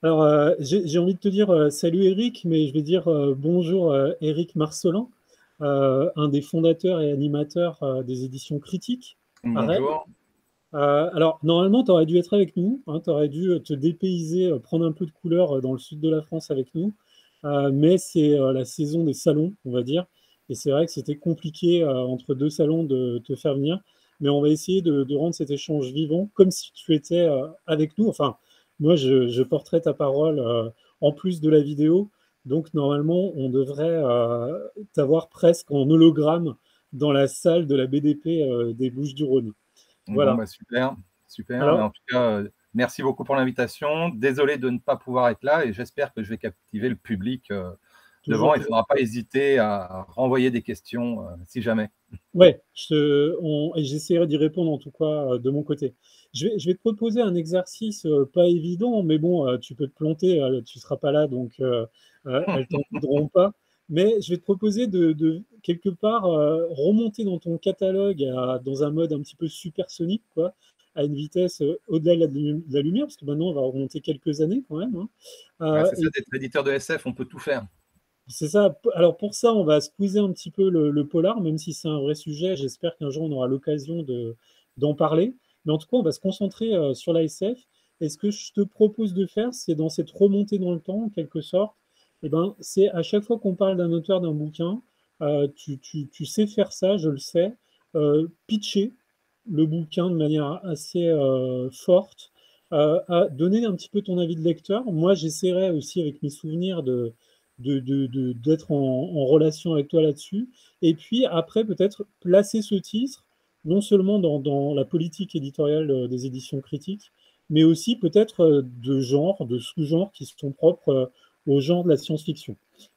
Alors, j'ai envie de te dire salut Eric, mais je vais dire bonjour Eric Marcelin, un des fondateurs et animateurs des éditions critiques à Rennes. Bonjour. Alors, normalement, tu aurais dû être avec nous, hein, tu aurais dû te dépayser, prendre un peu de couleur dans le sud de la France avec nous, mais c'est la saison des salons, on va dire, et c'est vrai que c'était compliqué entre deux salons de te faire venir, mais on va essayer de rendre cet échange vivant, comme si tu étais avec nous. Enfin, moi, je porterai ta parole en plus de la vidéo, donc normalement, on devrait t'avoir presque en hologramme dans la salle de la BDP des Bouches-du-Rhône. Bon, Voilà. bah super, super. Mais Alors, en tout cas, merci beaucoup pour l'invitation. Désolé de ne pas pouvoir être là et j'espère que je vais captiver le public devant. toujours, Il ne faudra pas hésiter à renvoyer des questions si jamais. ouais, et j'essaierai d'y répondre en tout cas de mon côté. Je vais te proposer un exercice pas évident, mais bon, tu peux te planter, tu ne seras pas là, donc elles t'en voudront pas. Mais je vais te proposer de quelque part remonter dans ton catalogue dans un mode un petit peu supersonique, quoi, à une vitesse au-delà de la lumière, parce que maintenant on va remonter quelques années quand même, hein. Ah, c'est ça, Et d'être éditeur de SF, on peut tout faire. c'est ça. Alors pour ça, on va squeezer un petit peu le polar, même si c'est un vrai sujet. J'espère qu'un jour on aura l'occasion d'en parler. Mais en tout cas, on va se concentrer sur la SF. Et ce que je te propose de faire, c'est dans cette remontée dans le temps, en quelque sorte, eh ben, c'est à chaque fois qu'on parle d'un auteur, d'un bouquin, tu sais faire ça, je le sais, pitcher le bouquin de manière assez forte, à donner un petit peu ton avis de lecteur. Moi, j'essaierai aussi avec mes souvenirs d'être en relation avec toi là-dessus. Et puis après, peut-être placer ce titre, non seulement dans la politique éditoriale des éditions critiques, mais aussi peut-être de genre, de sous-genres qui sont propres au genre de la science-fiction.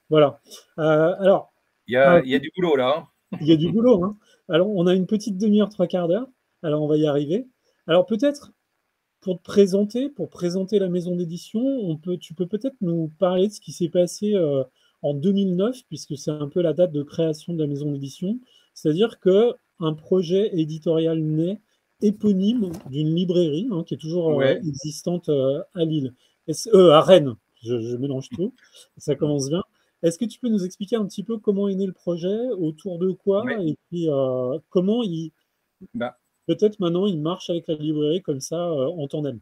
Voilà. Alors, Il y a du boulot là, il y a du boulot, hein. Alors, on a une petite demi-heure, trois quarts d'heure. Alors, on va y arriver. Alors, peut-être pour présenter la maison d'édition, tu peux peut-être nous parler de ce qui s'est passé en 2009, puisque c'est un peu la date de création de la maison d'édition. C'est-à-dire que un projet éditorial naît éponyme d'une librairie hein, qui est toujours hein. Ouais. existante à Lille, à Rennes. Je mélange tout. Ça commence bien. Est-ce que tu peux nous expliquer un petit peu comment est né le projet, autour de quoi, Ouais. et puis comment il Bah, peut-être maintenant il marche avec la librairie comme ça en tandem.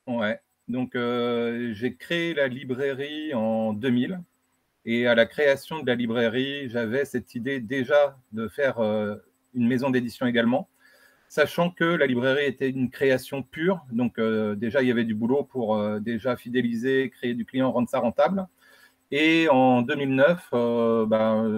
ouais. Donc, j'ai créé la librairie en 2000. Et à la création de la librairie, j'avais cette idée déjà de faire une maison d'édition également, sachant que la librairie était une création pure. Donc déjà, il y avait du boulot pour déjà fidéliser, créer du client, rendre ça rentable. Et en 2009,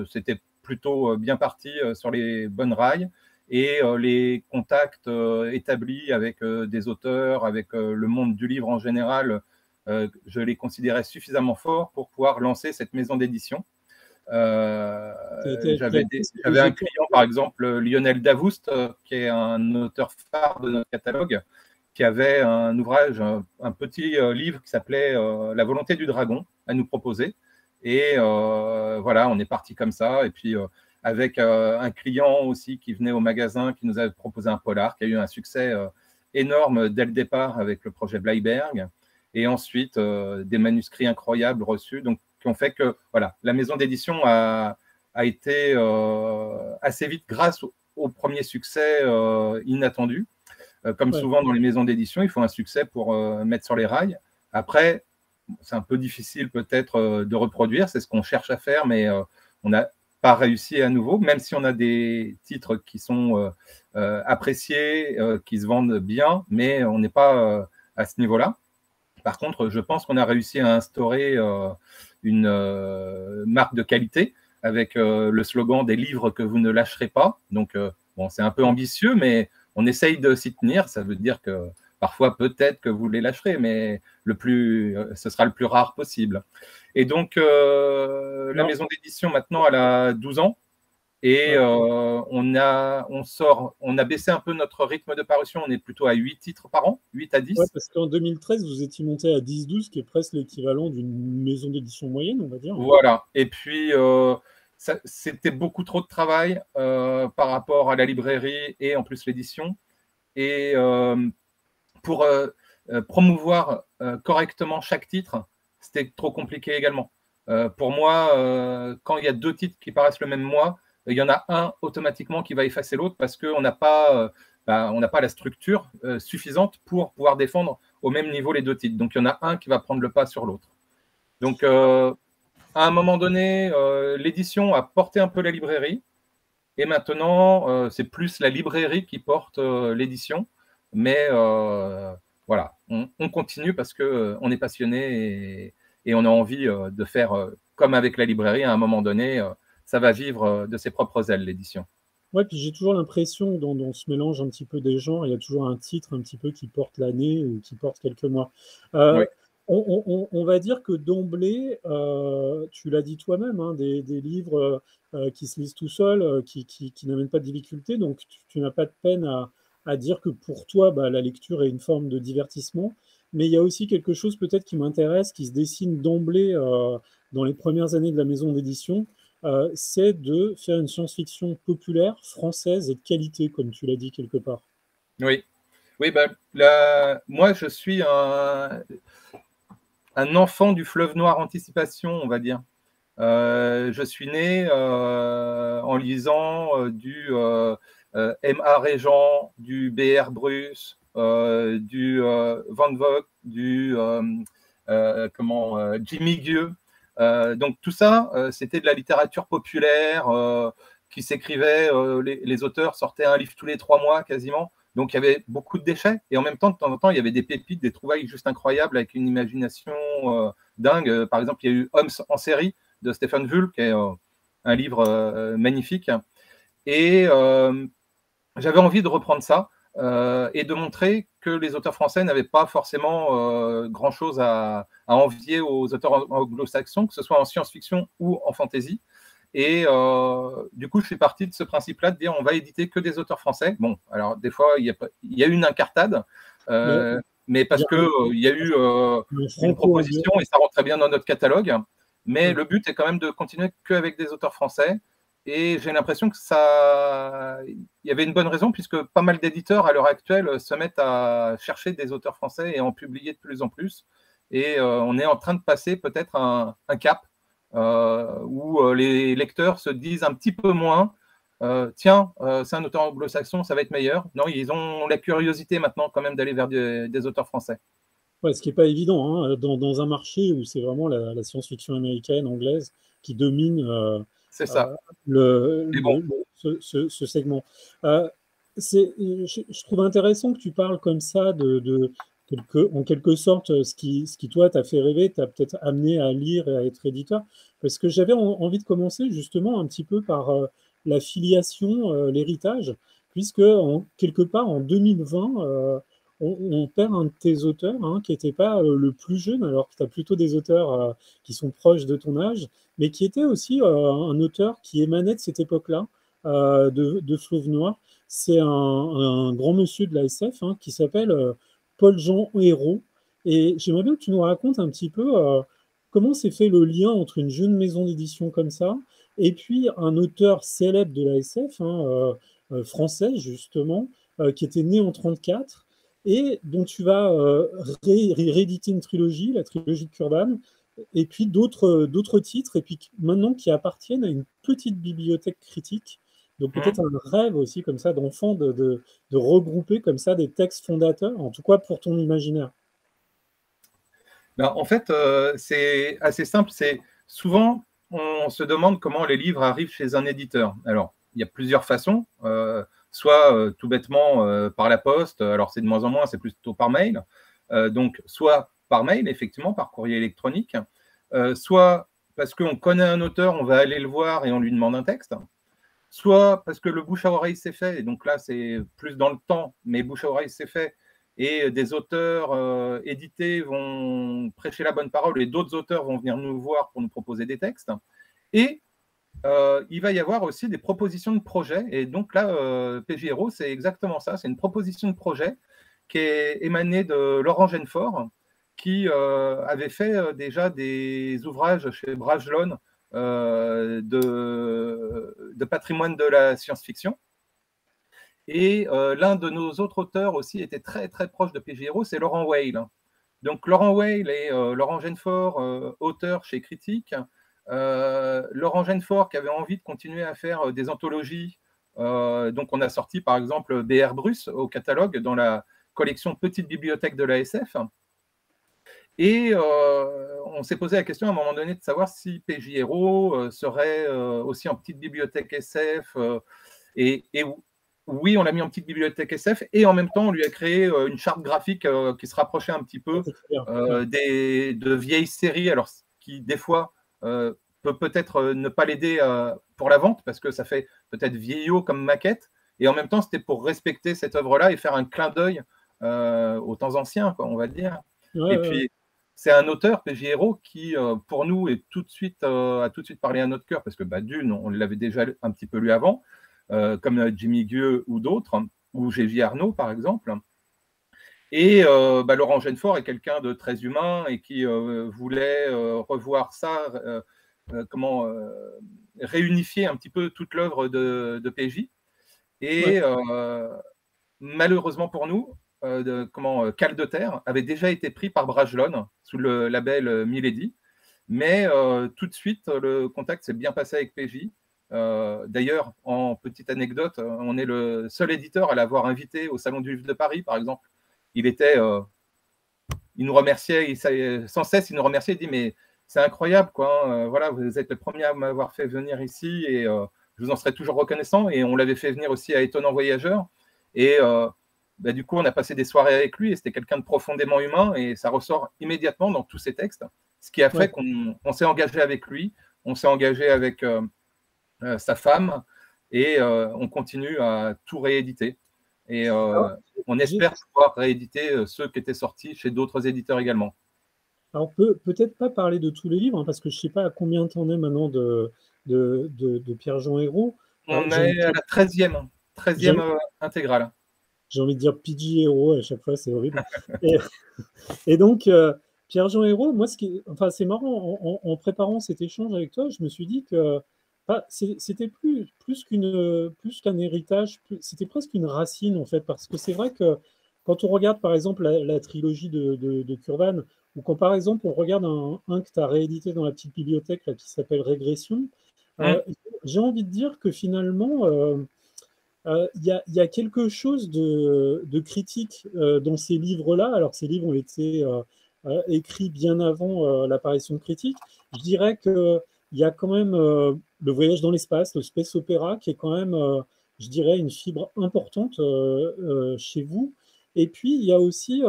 c'était plutôt bien parti sur les bonnes rails. Et les contacts établis avec des auteurs, avec le monde du livre en général, je les considérais suffisamment forts pour pouvoir lancer cette maison d'édition. Qui a été ce que J'avais j'ai un fait. client, par exemple, Lionel Davoust, qui est un auteur phare de notre catalogue, qui avait un ouvrage, un petit livre qui s'appelait La volonté du dragon à nous proposer. Et voilà, on est parti comme ça. Et puis, avec un client aussi qui venait au magasin, qui nous avait proposé un polar, qui a eu un succès énorme dès le départ avec le projet Bleiberg. Et ensuite, des manuscrits incroyables reçus. Donc, qui ont fait que voilà, la maison d'édition a été assez vite grâce au premier succès inattendu. Comme Ouais. souvent dans les maisons d'édition, il faut un succès pour mettre sur les rails. Après, c'est un peu difficile peut-être de reproduire, c'est ce qu'on cherche à faire, mais on n'a pas réussi à nouveau, même si on a des titres qui sont appréciés, qui se vendent bien, mais on n'est pas à ce niveau-là. Par contre, je pense qu'on a réussi à instaurer une marque de qualité avec le slogan des livres que vous ne lâcherez pas. Donc, bon, c'est un peu ambitieux, mais on essaye de s'y tenir. Ça veut dire que parfois, peut-être que vous les lâcherez, mais ce sera le plus rare possible. Et donc, la Alors, maison d'édition, maintenant, elle a 12 ans. Et ouais, on a baissé un peu notre rythme de parution. On est plutôt à 8 titres par an, 8 à ouais, 10. parce qu'en 2013, vous étiez monté à 10-12, qui est presque l'équivalent d'une maison d'édition moyenne, on va dire. Voilà. Et puis, c'était beaucoup trop de travail par rapport à la librairie et en plus l'édition. Et pour promouvoir correctement chaque titre, c'était trop compliqué également. Pour moi, quand il y a 2 titres qui paraissent le même mois, il y en a un automatiquement qui va effacer l'autre parce qu'on n'a pas, on n'a pas la structure suffisante pour pouvoir défendre au même niveau les 2 titres. Donc, il y en a un qui va prendre le pas sur l'autre. Donc, à un moment donné, l'édition a porté un peu la librairie. Et maintenant, c'est plus la librairie qui porte l'édition. Mais voilà, on continue parce qu'on est passionné et on a envie de faire comme avec la librairie. À un moment donné, ça va vivre de ses propres ailes, l'édition. Ouais, puis j'ai toujours l'impression, dans ce mélange un petit peu des genres, il y a toujours un titre un petit peu qui porte l'année ou qui porte quelques mois. Oui. On va dire que d'emblée, tu l'as dit toi-même, hein, des livres qui se lisent tout seuls, qui n'amènent pas de difficulté, donc tu n'as pas de peine à dire que pour toi, bah, la lecture est une forme de divertissement. Mais il y a aussi quelque chose peut-être qui m'intéresse, qui se dessine d'emblée dans les premières années de la maison d'édition, c'est de faire une science-fiction populaire, française et de qualité, comme tu l'as dit quelque part. Oui, oui bah, moi, je suis un enfant du fleuve noir anticipation, on va dire. Je suis né en lisant du M.A. Régent, du B.R. Bruce, du Van Vogt, du Jimmy Gueux. Donc tout ça, c'était de la littérature populaire qui s'écrivait. Les auteurs sortaient un livre tous les 3 mois quasiment. Donc il y avait beaucoup de déchets et en même temps, de temps en temps, il y avait des pépites, des trouvailles juste incroyables avec une imagination dingue. Par exemple, il y a eu Homme en série de Stephen Wool, qui est un livre magnifique. Et j'avais envie de reprendre ça et de montrer que les auteurs français n'avaient pas forcément grand-chose à envier aux auteurs anglo-saxons, que ce soit en science-fiction ou en fantasy. Et du coup, je suis parti de ce principe-là, de dire on va éditer que des auteurs français. Bon, alors des fois, il y a eu une incartade, mais parce qu'il y a eu une proposition et ça rentre très bien dans notre catalogue. Mais le but est quand même de continuer qu'avec des auteurs français. Et j'ai l'impression que il y avait une bonne raison, puisque pas mal d'éditeurs à l'heure actuelle se mettent à chercher des auteurs français et en publier de plus en plus. Et on est en train de passer peut-être un cap où les lecteurs se disent un petit peu moins tiens, c'est un auteur anglo-saxon, ça va être meilleur. Non, ils ont la curiosité maintenant quand même d'aller vers des auteurs français. Ouais, ce qui n'est pas évident, hein, dans un marché où c'est vraiment la science-fiction américaine, anglaise, qui domine c'est ça. ce segment. Je trouve intéressant que tu parles comme ça en quelque sorte, ce qui toi, t'a fait rêver, t'a peut-être amené à lire et à être éditeur. Parce que j'avais envie de commencer justement un petit peu par la filiation, l'héritage, puisque quelque part en 2020, on perd un de tes auteurs, hein, qui n'était pas le plus jeune, alors que tu as plutôt des auteurs qui sont proches de ton âge, mais qui était aussi un auteur qui émanait de cette époque-là, de Fleuve Noir. C'est un grand monsieur de la SF, hein, qui s'appelle Paul-Jean Hérault. Et j'aimerais bien que tu nous racontes un petit peu comment s'est fait le lien entre une jeune maison d'édition comme ça et puis un auteur célèbre de la SF, hein, français justement, qui était né en 1934 et dont tu vas rééditer une trilogie, la trilogie de Curban, et puis d'autres titres, et puis maintenant qui appartiennent à une petite bibliothèque critique. Donc peut-être un rêve aussi comme ça d'enfant de regrouper comme ça des textes fondateurs, en tout cas pour ton imaginaire. Ben, en fait, c'est assez simple. C'est souvent, on se demande comment les livres arrivent chez un éditeur. Alors, il y a plusieurs façons. Soit tout bêtement par la poste. Alors, c'est de moins en moins, c'est plutôt par mail. Donc, soit par mail, effectivement, par courrier électronique. Soit parce qu'on connaît un auteur, on va aller le voir et on lui demande un texte. Soit parce que le bouche à oreille s'est fait. Et donc là, c'est plus dans le temps, mais bouche à oreille s'est fait. Et des auteurs édités vont prêcher la bonne parole et d'autres auteurs vont venir nous voir pour nous proposer des textes. Et il va y avoir aussi des propositions de projets. Et donc là, PJ Hérault, c'est exactement ça. C'est une proposition de projet qui est émanée de Laurent Genefort, qui avait fait déjà des ouvrages chez Bragelonne de patrimoine de la science-fiction. Et l'un de nos autres auteurs aussi était très très proche de PJ Hérault, c'est Laurent Weil. Donc Laurent Weil et Laurent Genefort, auteurs chez Critique. Laurent Genefort qui avait envie de continuer à faire des anthologies. Donc on a sorti par exemple B.R. Bruce au catalogue dans la collection Petite Bibliothèque de l'ASF. Et on s'est posé la question à un moment donné de savoir si PJ Héros serait aussi en petite bibliothèque SF. Et oui, on l'a mis en petite bibliothèque SF et en même temps, on lui a créé une charte graphique qui se rapprochait un petit peu de vieilles séries, alors qui des fois peut peut-être ne pas l'aider pour la vente parce que ça fait peut-être vieillot comme maquette. Et en même temps, c'était pour respecter cette œuvre-là et faire un clin d'œil aux temps anciens, quoi, on va dire. Ouais, Et ouais. puis, c'est un auteur, PJ Héros, qui, pour nous, a tout de suite parlé à notre cœur, parce que Dune, on l'avait déjà un petit peu lu avant, comme Jimmy Gueux ou d'autres, ou J.J. Arnaud, par exemple. Et Laurent Genefort est quelqu'un de très humain et qui voulait revoir ça, réunifier un petit peu toute l'œuvre de PJ. Et malheureusement pour nous, Cale de Terre avait déjà été pris par Brajlon sous le label Milady. Mais tout de suite, le contact s'est bien passé avec PJ. D'ailleurs, en petite anecdote, on est le seul éditeur à l'avoir invité au Salon du Livre de Paris, par exemple. Il nous remerciait, sans cesse, il nous remerciait, il dit mais c'est incroyable, quoi. Voilà, vous êtes le premier à m'avoir fait venir ici et je vous en serai toujours reconnaissant. Et on l'avait fait venir aussi à Étonnant Voyageur. Et du coup, on a passé des soirées avec lui et c'était quelqu'un de profondément humain et ça ressort immédiatement dans tous ses textes. Ce qui a fait qu'on s'est engagé avec lui, on s'est engagé avec sa femme et on continue à tout rééditer. Et on espère pouvoir rééditer ceux qui étaient sortis chez d'autres éditeurs également. Alors, peut-être pas parler de tous les livres, hein, parce que je ne sais pas à combien t'en es maintenant de Pierre-Jean Hérault. On est à la 13e intégrale. J'ai envie de dire PJ Hérault à chaque fois, c'est horrible. Et donc, Pierre-Jean Hérault, moi, c'est marrant, en préparant cet échange avec toi, je me suis dit que c'était plus qu'un héritage, c'était presque une racine, en fait, parce que c'est vrai que quand on regarde, par exemple, la trilogie de Curvan, ou quand, par exemple, on regarde un que tu as réédité dans la petite bibliothèque là, qui s'appelle Régression, j'ai envie de dire que finalement, il y a quelque chose de critique dans ces livres-là. Alors, ces livres ont été écrits bien avant l'apparition de Critique. Je dirais qu'il y a quand même le voyage dans l'espace, le space opéra, qui est quand même, je dirais, une fibre importante chez vous. Et puis, il y a aussi,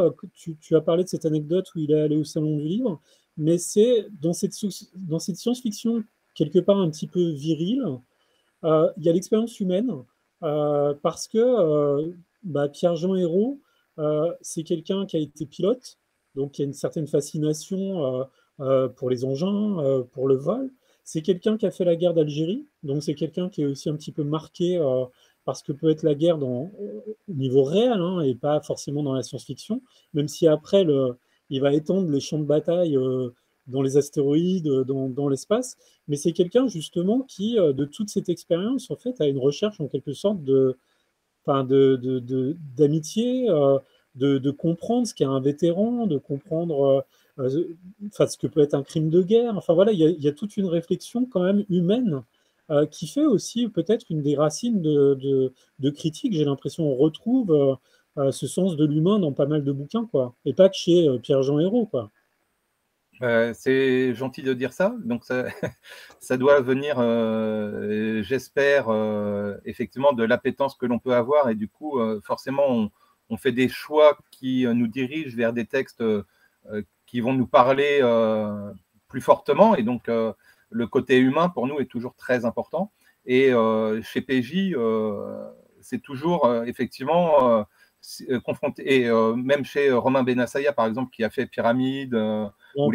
tu as parlé de cette anecdote où il est allé au Salon du Livre, mais c'est dans cette science-fiction quelque part un petit peu virile, il y a l'expérience humaine, parce que Pierre-Jean Hérault, c'est quelqu'un qui a été pilote, donc qui a une certaine fascination pour les engins, pour le vol. C'est quelqu'un qui a fait la guerre d'Algérie, donc c'est quelqu'un qui est aussi un petit peu marqué par ce que peut être la guerre au niveau réel, hein, et pas forcément dans la science-fiction, même si après, il va étendre les champs de bataille dans les astéroïdes, dans l'espace. Mais c'est quelqu'un justement qui, de toute cette expérience, en fait, a une recherche en quelque sorte d'amitié, de comprendre ce qu'est un vétéran, de comprendre ce que peut être un crime de guerre. Enfin voilà, il y a toute une réflexion quand même humaine qui fait aussi peut-être une des racines de critique. J'ai l'impression qu'on retrouve ce sens de l'humain dans pas mal de bouquins, quoi. Et pas que chez Pierre-Jean Hérault, quoi. C'est gentil de dire ça. Donc, ça doit venir, j'espère, effectivement, de l'appétence que l'on peut avoir. Et du coup, forcément, on fait des choix qui nous dirigent vers des textes qui vont nous parler plus fortement. Et donc, le côté humain, pour nous, est toujours très important. Et chez PJ, c'est toujours, effectivement, confronté. Et même chez Romain Benassaya, par exemple, qui a fait Pyramide, ou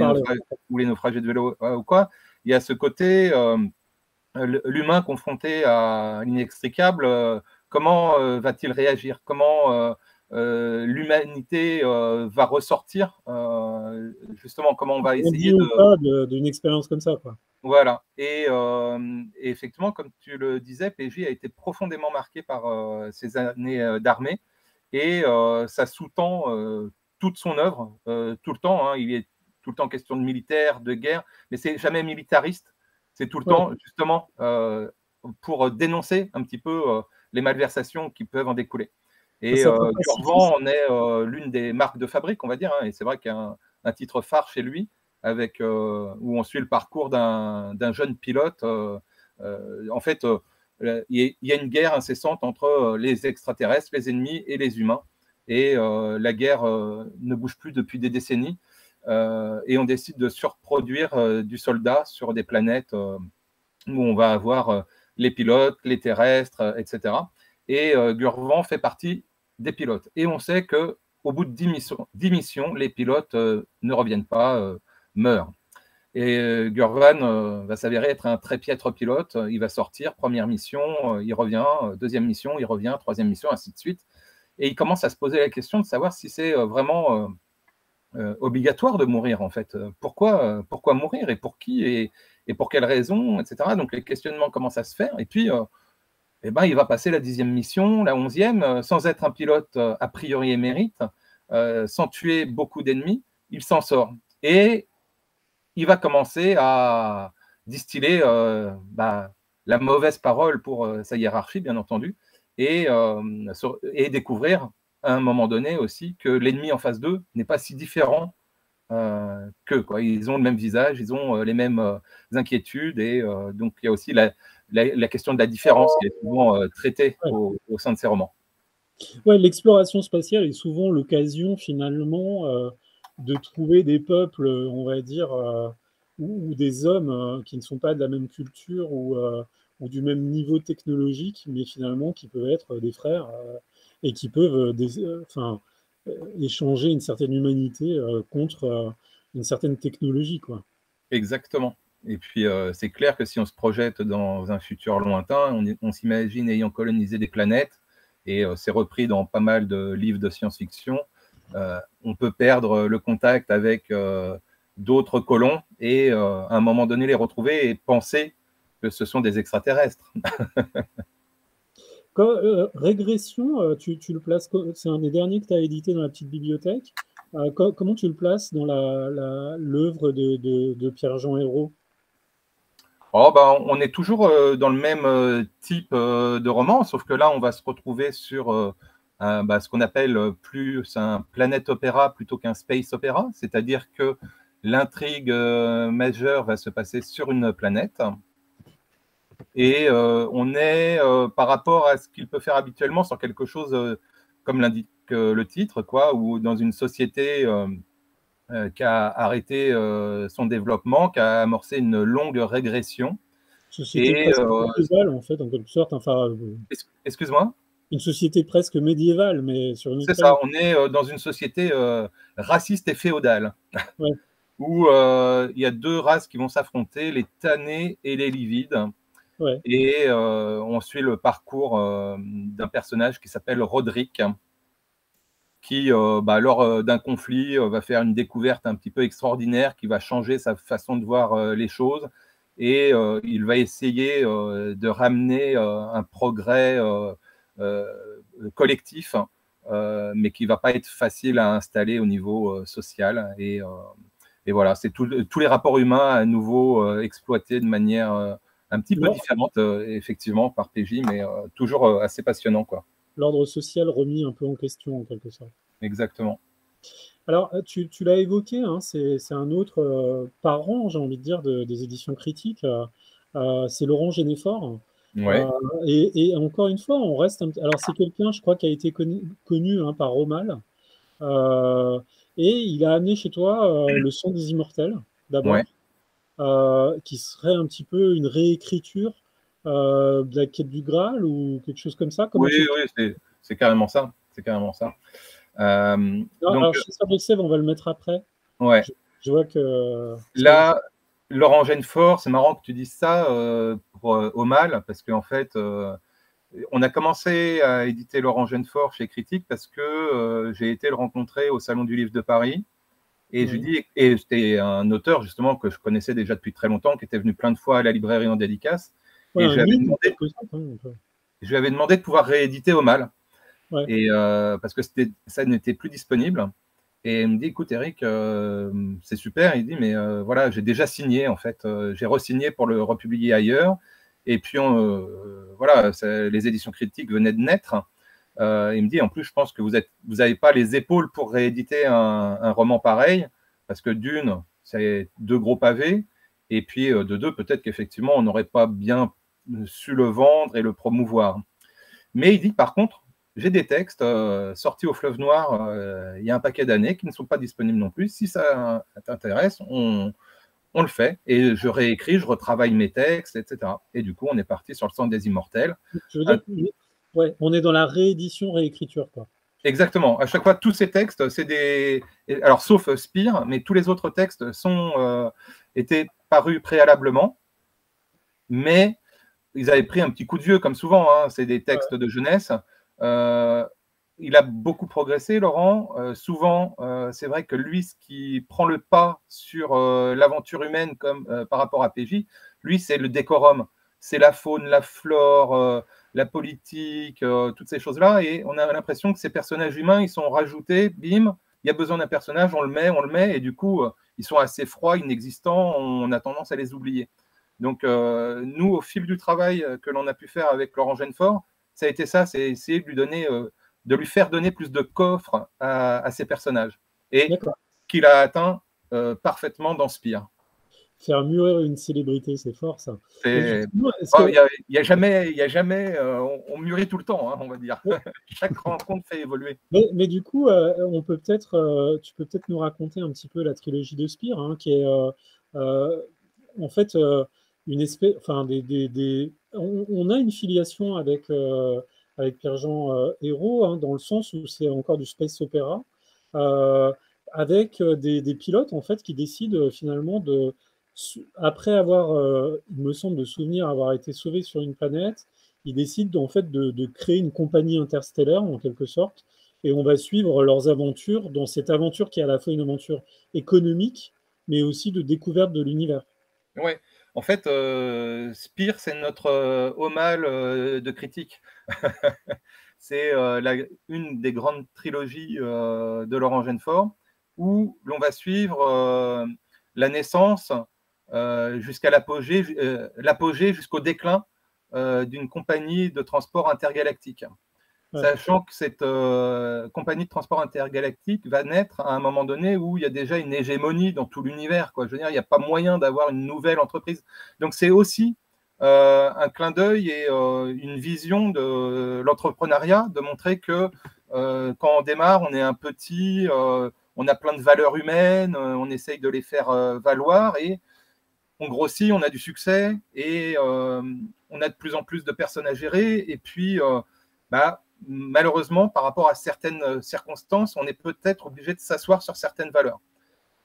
les naufragés de vélo ou quoi, il y a ce côté l'humain confronté à l'inextricable, comment va-t-il réagir, comment l'humanité va ressortir, justement, comment on va essayer ou pas d'une expérience comme ça, quoi. Voilà. Et effectivement, comme tu le disais, PJ a été profondément marqué par ces années d'armée et ça sous-tend toute son œuvre, tout le temps. Hein, il est tout le temps question de militaire, de guerre, mais c'est jamais militariste. C'est tout le Ouais. temps, justement, pour dénoncer un petit peu les malversations qui peuvent en découler. Et Ça part pacifiste. Gurvan en est l'une des marques de fabrique, on va dire. Hein, et c'est vrai qu'il y a un titre phare chez lui, avec, où on suit le parcours d'un jeune pilote. En fait, il y a une guerre incessante entre les extraterrestres, les ennemis et les humains. Et la guerre ne bouge plus depuis des décennies. Et on décide de surproduire du soldat sur des planètes où on va avoir les pilotes, les terrestres, etc. Et Gurvan fait partie des pilotes. Et on sait qu'au bout de 10 missions, les pilotes ne reviennent pas, meurent. Et Gurvan va s'avérer être un très piètre pilote. Il va sortir, première mission, il revient, deuxième mission, il revient, troisième mission, ainsi de suite. Et il commence à se poser la question de savoir si c'est vraiment obligatoire de mourir, en fait. Pourquoi mourir et pour qui et pour quelles raisons, etc. Donc les questionnements commencent à se faire. Et puis, eh ben, il va passer la 10e mission, la 11e, sans être un pilote a priori émérite, sans tuer beaucoup d'ennemis, il s'en sort. Et il va commencer à distiller la mauvaise parole pour sa hiérarchie, bien entendu, et découvrir à un moment donné aussi que l'ennemi en face d'eux n'est pas si différent qu'eux. Ils ont le même visage, ils ont les mêmes inquiétudes, et donc il y a aussi la question de la différence qui est souvent traitée Ouais. au sein de ces romans. Ouais, l'exploration spatiale est souvent l'occasion finalement de trouver des peuples, on va dire, ou des hommes qui ne sont pas de la même culture ou du même niveau technologique, mais finalement qui peuvent être des frères et qui peuvent échanger une certaine humanité contre une certaine technologie, quoi. Exactement. Et puis, c'est clair que si on se projette dans un futur lointain, on s'imagine ayant colonisé des planètes, et c'est repris dans pas mal de livres de science-fiction, on peut perdre le contact avec d'autres colons et à un moment donné les retrouver et penser que ce sont des extraterrestres. Régression, tu le places, c'est un des derniers que tu as édité dans la petite bibliothèque. Comment tu le places dans l'œuvre de Pierre-Jean Hérault? Oh, bah, on est toujours dans le même type de roman, sauf que là, on va se retrouver sur ce qu'on appelle plus un planète opéra plutôt qu'un space opéra, c'est-à-dire que l'intrigue majeure va se passer sur une planète, et on est, par rapport à ce qu'il peut faire habituellement, sur quelque chose, comme l'indique le titre, quoi, ou dans une société qui a arrêté son développement, qui a amorcé une longue régression. Société Et presque médiévale, en fait, en quelque sorte. Enfin, excuse-moi, une société presque médiévale, mais sur une autre c'est ça, planète. on est dans une société raciste et féodale, Ouais, où il y a deux races qui vont s'affronter, les Tanais et les Livides. ouais. Et on suit le parcours d'un personnage qui s'appelle Roderick, qui, lors d'un conflit, va faire une découverte un petit peu extraordinaire qui va changer sa façon de voir les choses. Et il va essayer de ramener un progrès collectif, mais qui ne va pas être facile à installer au niveau social. Et voilà, c'est tous les rapports humains à nouveau exploités de manière un petit peu différente, effectivement, par PJ, mais toujours assez passionnant, quoi. L'ordre social remis un peu en question, en quelque sorte. Exactement. Alors, tu l'as évoqué, hein, c'est un autre parent, j'ai envie de dire, des éditions critiques. C'est Laurent Généfort. Ouais. Euh, et encore une fois, on reste alors, c'est quelqu'un, je crois, qui a été connu hein, par Romal. Euh, et il a amené chez toi Le Sang des Immortels, Ouais. d'abord, qui serait un petit peu une réécriture de la quête du Graal ou quelque chose comme ça. Comment Oui, tu le... oui, c'est carrément ça. C'est carrément ça. Non, Donc, alors, Chasseur de Sèvres, on va le mettre après. ouais. Je vois que... parce que Là, Laurent Genefort, c'est marrant que tu dises ça pour Omal, parce qu'en fait, on a commencé à éditer Laurent Genefort chez Critique parce que j'ai été le rencontrer au Salon du Livre de Paris. Et je lui ouais. dis, et c'était un auteur justement que je connaissais déjà depuis très longtemps, qui était venu plein de fois à la librairie en dédicace. Ouais, Et un mythe en quelque sorte, hein, un peu. je lui avais demandé de pouvoir rééditer Omal. Ouais. Et parce que ça n'était plus disponible. Et il me dit, écoute Eric, c'est super. Il dit, mais voilà, j'ai déjà signé en fait. J'ai re-signé pour le republier ailleurs. Et puis voilà, les éditions critiques venaient de naître. Il me dit, en plus, je pense que vous n'avez pas les épaules pour rééditer un roman pareil, parce que d'une, c'est 2 gros pavés, et puis de 2, peut-être qu'effectivement, on n'aurait pas bien su le vendre et le promouvoir. Mais il dit, par contre, j'ai des textes sortis au Fleuve Noir il y a un paquet d'années qui ne sont pas disponibles non plus. Si ça t'intéresse, on le fait. Et je réécris, je retravaille mes textes, etc. Et du coup, on est parti sur le Centre des Immortels. Je veux dire, ouais, on est dans la réédition, réécriture, quoi. Exactement. À chaque fois, tous ces textes, c'est des. Alors, sauf Spire, mais tous les autres textes étaient parus préalablement, mais ils avaient pris un petit coup de vieux, comme souvent. Hein. C'est des textes de jeunesse. Il a beaucoup progressé, Laurent. Souvent, c'est vrai que lui, ce qui prend le pas sur l'aventure humaine comme par rapport à PJ, lui, c'est le décorum. C'est la faune, la flore, la politique, toutes ces choses-là. Et on a l'impression que ces personnages humains, ils sont rajoutés, bim, il y a besoin d'un personnage, on le met, et du coup, ils sont assez froids, inexistants, on a tendance à les oublier. Donc, nous, au fil du travail que l'on a pu faire avec Laurent Genefort, ça a été ça, c'est essayer de lui faire donner plus de coffre à ses personnages. Et qu'il a atteint parfaitement dans Spire. Faire mûrir une célébrité, c'est fort, ça. Il n'y a jamais on mûrit tout le temps, hein, on va dire. Chaque rencontre fait évoluer. Mais du coup, tu peux peut-être nous raconter un petit peu la trilogie de Spire, hein, qui est en fait une espèce, enfin, on a une filiation avec Pierre-Jean Hérault, hein, dans le sens où c'est encore du space opéra, avec des pilotes en fait qui décident finalement après avoir, il me semble de souvenir avoir été sauvés sur une planète, ils décident en fait de créer une compagnie interstellaire en quelque sorte, et on va suivre leurs aventures dans cette aventure qui est à la fois une aventure économique, mais aussi de découverte de l'univers. Ouais, en fait, Spire, c'est notre hommal de critique. C'est une des grandes trilogies de Laurent Genefort, où l'on va suivre la naissance jusqu'à l'apogée jusqu'au déclin d'une compagnie de transport intergalactique. Ouais. Sachant que cette compagnie de transport intergalactique va naître à un moment donné où il y a déjà une hégémonie dans tout l'univers. Je veux dire, il n'y a pas moyen d'avoir une nouvelle entreprise. Donc c'est aussi un clin d'œil et une vision de l'entrepreneuriat, de montrer que quand on démarre, on est un petit, on a plein de valeurs humaines, on essaye de les faire valoir, et on grossit, on a du succès, et on a de plus en plus de personnes à gérer, et puis malheureusement, par rapport à certaines circonstances, on est peut-être obligé de s'asseoir sur certaines valeurs.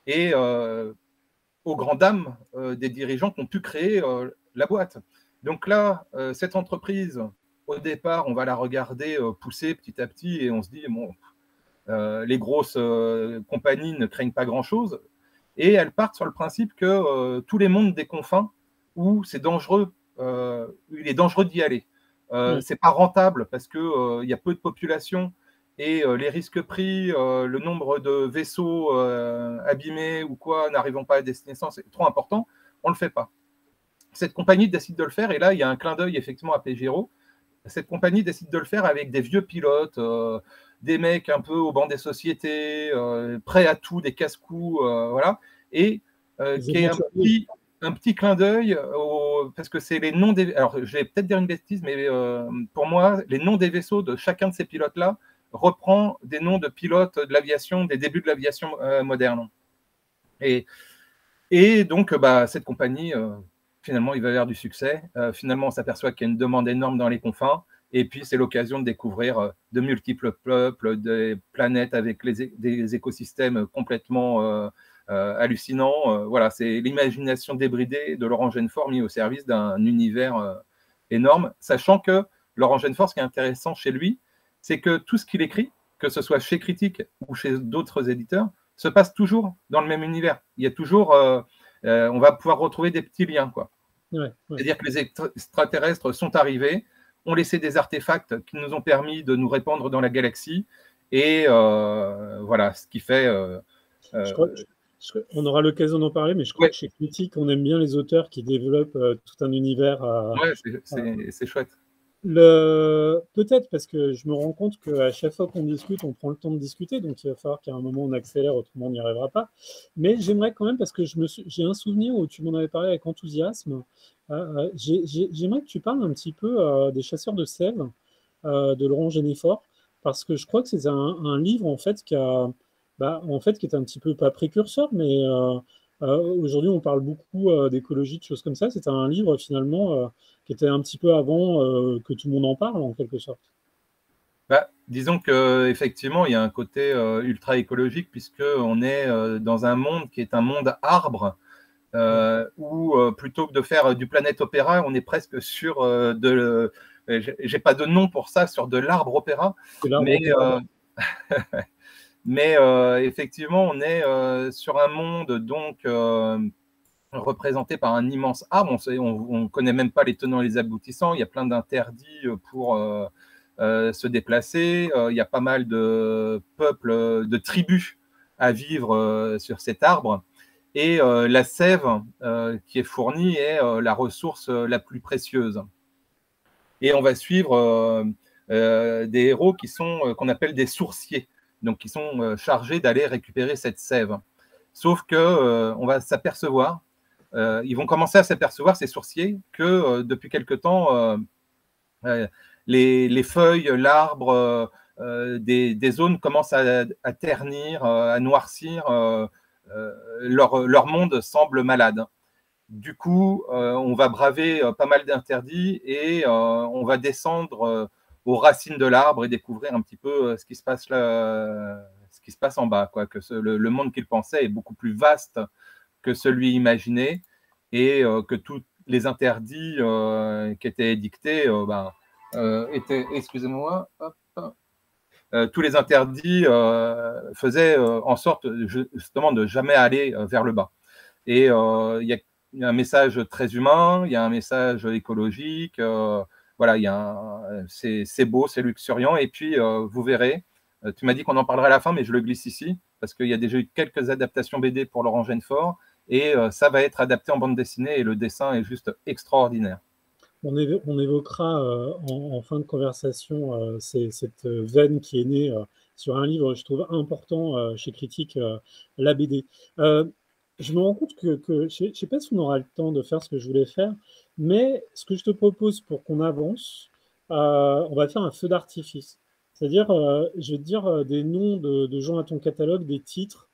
Et aux grandes dames des dirigeants qui ont pu créer la boîte. Donc là, cette entreprise, au départ, on va la regarder pousser petit à petit, et on se dit, bon, les grosses compagnies ne craignent pas grand-chose, et elles partent sur le principe que tous les mondes des confins, où c'est dangereux, il est dangereux d'y aller. C'est pas rentable parce que y a peu de population, et les risques pris, le nombre de vaisseaux abîmés ou quoi, n'arrivant pas à destination, c'est trop important, on le fait pas. Cette compagnie décide de le faire, et là il y a un clin d'œil effectivement à Pégéraud. Cette compagnie décide de le faire avec des vieux pilotes, des mecs un peu au banc des sociétés, prêts à tout, des casse-coups, voilà, et qui est un petit clin d'œil, parce que c'est les noms des... Alors, je vais peut-être dire une bêtise, mais pour moi, les noms des vaisseaux de chacun de ces pilotes-là reprend des noms de pilotes de l'aviation, des débuts de l'aviation moderne. Et donc, cette compagnie, finalement, il va vers du succès. Finalement, on s'aperçoit qu'il y a une demande énorme dans les confins. Et puis, c'est l'occasion de découvrir de multiples peuples, des planètes avec des écosystèmes complètement hallucinants. Voilà, c'est l'imagination débridée de Laurent Genefort mis au service d'un univers énorme. Sachant que Laurent Genefort, ce qui est intéressant chez lui, c'est que tout ce qu'il écrit, que ce soit chez Critique ou chez d'autres éditeurs, se passe toujours dans le même univers. Il y a toujours, on va pouvoir retrouver des petits liens, quoi. Ouais. C'est-à-dire que les extraterrestres sont arrivés, ont laissé des artefacts qui nous ont permis de nous répandre dans la galaxie, Et voilà, ce qui fait… Je crois, on aura l'occasion d'en parler, mais je crois ouais, que chez Critique, on aime bien les auteurs qui développent tout un univers. ouais, c'est chouette. Peut-être parce que je me rends compte qu'à chaque fois qu'on discute, on prend le temps de discuter, donc il va falloir qu'à un moment on accélère, autrement on n'y arrivera pas. Mais j'aimerais quand même, parce que j'ai un souvenir où tu m'en avais parlé avec enthousiasme, j'aimerais que tu parles un petit peu des Chasseurs de Sèvres de Laurent Généfort, parce que je crois que c'est un livre en fait qui est un petit peu pas précurseur, mais aujourd'hui on parle beaucoup d'écologie, de choses comme ça. C'est un livre finalement qui était un petit peu avant que tout le monde en parle en quelque sorte. Bah, disons qu'effectivement, il y a un côté ultra écologique, puisqu'on est dans un monde qui est un monde arbre, où plutôt que de faire du Planète Opéra, on est presque sur j'ai pas de nom pour ça, sur de l'arbre opéra. C'est l'arbre Mais, opéra. mais effectivement, on est sur un monde donc représenté par un immense arbre. On ne connaît même pas les tenants et les aboutissants. Il y a plein d'interdits pour se déplacer. Il y a pas mal de peuples, de tribus à vivre sur cet arbre. Et la sève qui est fournie est la ressource la plus précieuse. Et on va suivre des héros qui sont qu'on appelle des sourciers, donc qui sont chargés d'aller récupérer cette sève. Sauf que on va s'apercevoir, ils vont commencer à s'apercevoir, ces sourciers, que depuis quelque temps, les feuilles, l'arbre, des zones commencent à ternir, à noircir. Leur monde semble malade. Du coup, on va braver pas mal d'interdits et on va descendre aux racines de l'arbre et découvrir un petit peu ce qui se passe là, ce qui se passe en bas, quoi. Que le monde qu'il pensait est beaucoup plus vaste que celui imaginé, et que tous les interdits qui étaient édictés étaient, excusez-moi, tous les interdits faisaient en sorte justement de jamais aller vers le bas. Et il y a un message très humain, il y a un message écologique, voilà, c'est beau, c'est luxuriant, et puis vous verrez, tu m'as dit qu'on en parlerait à la fin, mais je le glisse ici, parce qu'il y a déjà eu quelques adaptations BD pour Laurent Genefort, et ça va être adapté en bande dessinée, et le dessin est juste extraordinaire. On évoquera en fin de conversation cette veine qui est née sur un livre, je trouve, important chez Critique, la BD. Je me rends compte que je ne sais pas si on aura le temps de faire ce que je voulais faire, mais ce que je te propose pour qu'on avance, on va faire un feu d'artifice. C'est-à-dire, je vais te dire des noms de gens à ton catalogue, des titres,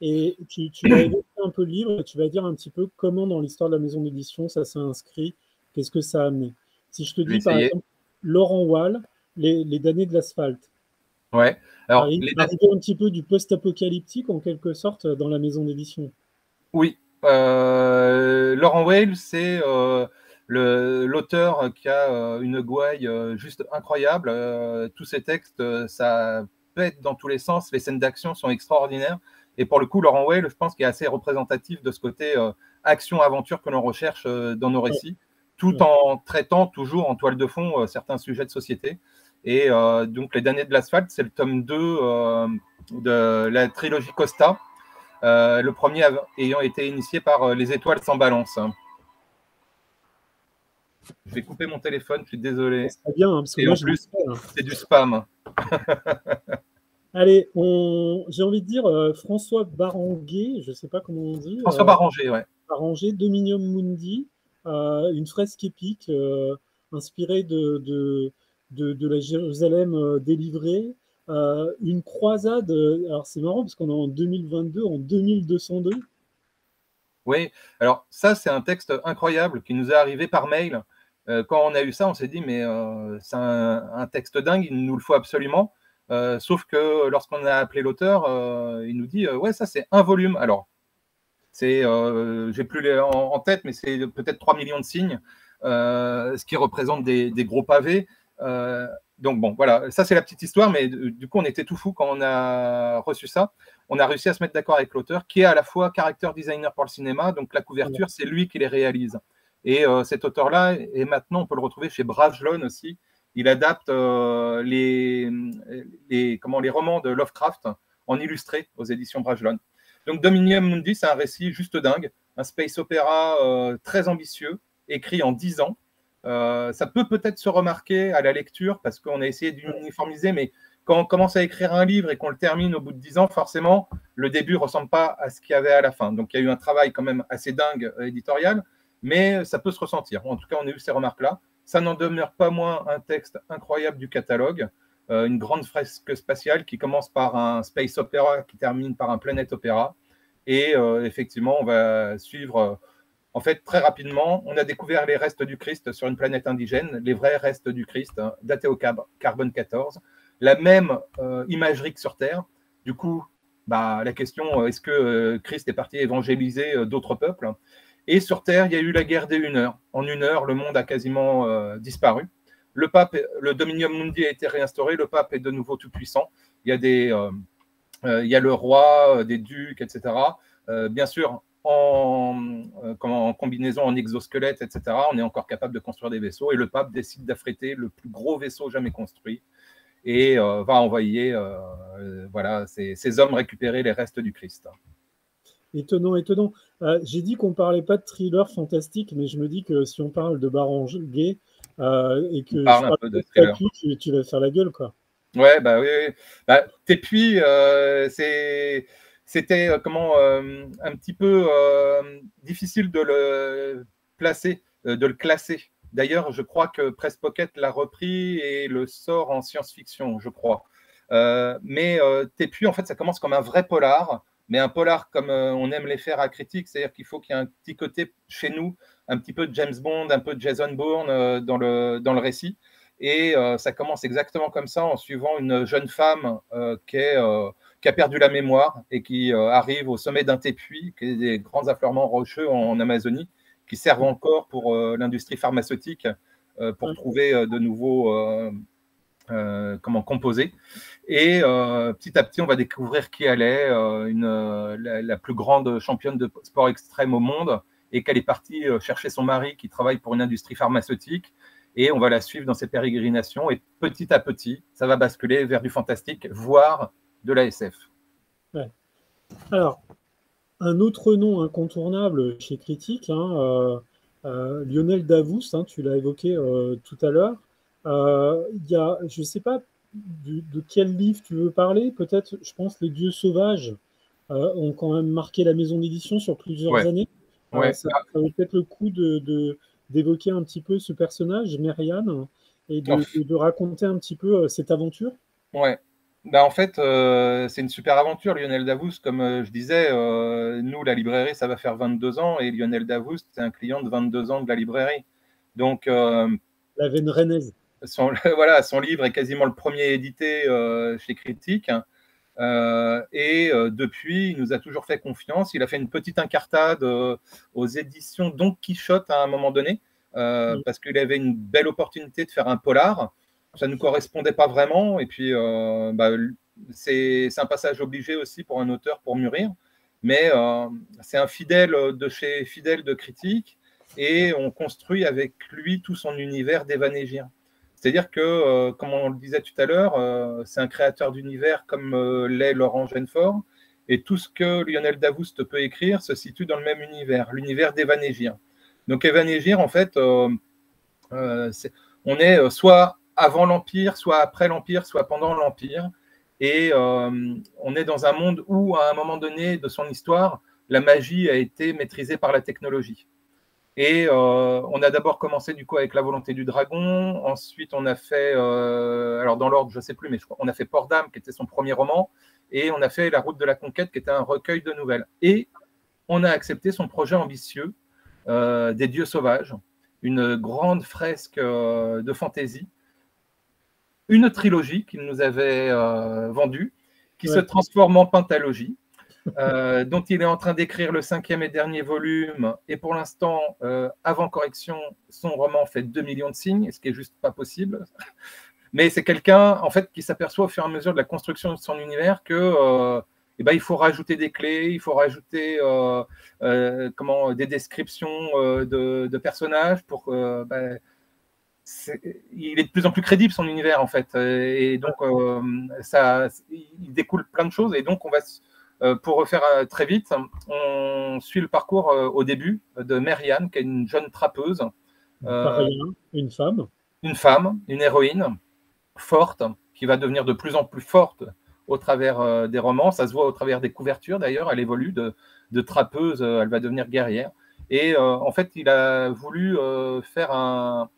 et tu vas évoquer un peu le livre et tu vas dire un petit peu comment dans l'histoire de la maison d'édition ça s'est inscrit, qu'est-ce que ça a amené. Si je te Je vais dis par essayer. exemple Laurent Wall, les damnés de l'asphalte, Ouais. Alors, arriver un petit peu du post-apocalyptique en quelque sorte dans la maison d'édition. oui, Laurent Whale, c'est l'auteur qui a une gouaille juste incroyable. Tous ses textes, ça pète dans tous les sens. Les scènes d'action sont extraordinaires. Et pour le coup, Laurent Whale, je pense qu'il est assez représentatif de ce côté action-aventure que l'on recherche dans nos récits, tout en traitant toujours en toile de fond certains sujets de société. Et donc, Les damnés de l'asphalte, c'est le tome 2 de la trilogie Costa. Le premier ayant été initié par Les Étoiles sans balance. Je vais couper mon téléphone, je suis désolé. C'est bien, hein, parce que Et moi en je le plus, fais, hein. c'est du spam. Allez, j'ai envie de dire François Baranguet, je ne sais pas comment on dit. François Barranger, ouais. Baranguer, Dominium Mundi, une fresque épique inspirée de la Jérusalem délivrée. Une croisade, alors c'est marrant parce qu'on est en 2022, en 2202. Oui, alors ça, c'est un texte incroyable qui nous est arrivé par mail. Quand on a eu ça, on s'est dit, mais c'est un texte dingue, il nous le faut absolument. Sauf que lorsqu'on a appelé l'auteur, il nous dit, ouais, ça, c'est un volume. Alors, j'ai plus en tête, mais c'est peut-être 3 millions de signes, ce qui représente des gros pavés. Donc bon, voilà, ça c'est la petite histoire, mais du coup on était tout fou quand on a reçu ça. On a réussi à se mettre d'accord avec l'auteur, qui est à la fois character designer pour le cinéma, donc la couverture, c'est lui qui les réalise. Et cet auteur-là, et maintenant on peut le retrouver chez Brajlon aussi, il adapte les romans de Lovecraft en illustré aux éditions Bragelonne. Donc Dominium Mundi, c'est un récit juste dingue, un space opéra très ambitieux, écrit en 10 ans. Ça peut peut-être se remarquer à la lecture parce qu'on a essayé d'uniformiser, mais quand on commence à écrire un livre et qu'on le termine au bout de 10 ans, forcément, le début ne ressemble pas à ce qu'il y avait à la fin. Donc il y a eu un travail quand même assez dingue éditorial, mais ça peut se ressentir. En tout cas, on a eu ces remarques-là. Ça n'en demeure pas moins un texte incroyable du catalogue, une grande fresque spatiale qui commence par un space opéra qui termine par un planète opéra. Et effectivement, on va suivre... En fait, très rapidement, on a découvert les restes du Christ sur une planète indigène, les vrais restes du Christ, datés au carbone 14. La même imagerie que sur Terre. Du coup, la question, est-ce que Christ est parti évangéliser d'autres peuples? Et sur Terre, il y a eu la guerre des 1 heure. En 1 heure, le monde a quasiment disparu. Le Dominium Mundi a été réinstauré, le pape est de nouveau tout puissant. Il y a le roi, des ducs, etc. Bien sûr, en combinaison en exosquelette, etc., on est encore capable de construire des vaisseaux. Et le pape décide d'affréter le plus gros vaisseau jamais construit et va envoyer ces hommes récupérer les restes du Christ. Étonnant, étonnant. J'ai dit qu'on ne parlait pas de thriller fantastique, mais je me dis que si on parle de Baron Gay et que je parle un parle peu de de thriller. tu vas faire la gueule, quoi. Ouais, oui. Tépuis, c'était un petit peu difficile de le placer, de le classer. D'ailleurs, je crois que Press Pocket l'a repris et le sort en science-fiction, je crois. Mais Tépuis, en fait, ça commence comme un vrai polar, mais un polar comme on aime les faire à critique, c'est-à-dire qu'il faut qu'il y ait un petit côté chez nous, un petit peu de James Bond, un peu de Jason Bourne dans le récit. Et ça commence exactement comme ça, en suivant une jeune femme qui a perdu la mémoire et qui arrive au sommet d'un tépuis, qui est des grands affleurements rocheux en Amazonie, qui servent encore pour l'industrie pharmaceutique, pour trouver de nouveaux composés. Et petit à petit, on va découvrir qui elle est, la plus grande championne de sport extrême au monde, et qu'elle est partie chercher son mari qui travaille pour une industrie pharmaceutique. Et on va la suivre dans ses pérégrinations. Et petit à petit, ça va basculer vers du fantastique, voire de la SF. Ouais. Alors, un autre nom incontournable chez Critique, Lionel Davoust, tu l'as évoqué tout à l'heure. Je ne sais pas de quel livre tu veux parler. Peut-être, je pense, Les Dieux sauvages ont quand même marqué la maison d'édition sur plusieurs années. Ça vaut peut-être le coup d'évoquer un petit peu ce personnage, Merian, et de raconter un petit peu cette aventure. Ouais. En fait, c'est une super aventure, Lionel Davoust. Comme je disais, nous, la librairie, ça va faire 22 ans, et Lionel Davoust, c'est un client de 22 ans de la librairie. Donc, la veine rennaise. Son livre est quasiment le premier édité chez Critique. Et depuis, il nous a toujours fait confiance. Il a fait une petite incartade aux éditions Don Quichotte à un moment donné, parce qu'il avait une belle opportunité de faire un polar. Ça ne nous correspondait pas vraiment. Et puis, c'est un passage obligé aussi pour un auteur pour mûrir. Mais c'est un fidèle de chez Fidèle de Critique. Et on construit avec lui tout son univers d'Evanégien. C'est-à-dire que, comme on le disait tout à l'heure, c'est un créateur d'univers comme l'est Laurent Genefort, et tout ce que Lionel Davoust peut écrire se situe dans le même univers, l'univers d'Evanégir. Donc Evanégir, en fait, on est soit avant l'Empire, soit après l'Empire, soit pendant l'Empire, et on est dans un monde où, à un moment donné de son histoire, la magie a été maîtrisée par la technologie. Et on a d'abord commencé du coup avec La Volonté du Dragon. Ensuite, on a fait, alors dans l'ordre, je ne sais plus, mais on a fait Port d'Âme, qui était son premier roman. Et on a fait La Route de la Conquête, qui était un recueil de nouvelles. Et on a accepté son projet ambitieux des Dieux sauvages, une grande fresque de fantaisie, une trilogie qu'il nous avait vendue, qui se transforme en pentalogie. Dont il est en train d'écrire le 5e et dernier volume, et pour l'instant, avant correction, son roman fait 2 millions de signes, ce qui est juste pas possible. Mais c'est quelqu'un, en fait, qui s'aperçoit au fur et à mesure de la construction de son univers que il faut rajouter des clés, il faut rajouter des descriptions de personnages pour il est de plus en plus crédible son univers en fait, et donc il découle plein de choses, et donc on va pour refaire très vite, on suit le parcours au début de Marianne, qui est une jeune trappeuse, Pareil, une femme, une héroïne forte, qui va devenir de plus en plus forte au travers des romans. Ça se voit au travers des couvertures d'ailleurs. Elle évolue de trappeuse, elle va devenir guerrière. Et en fait, il a voulu faire un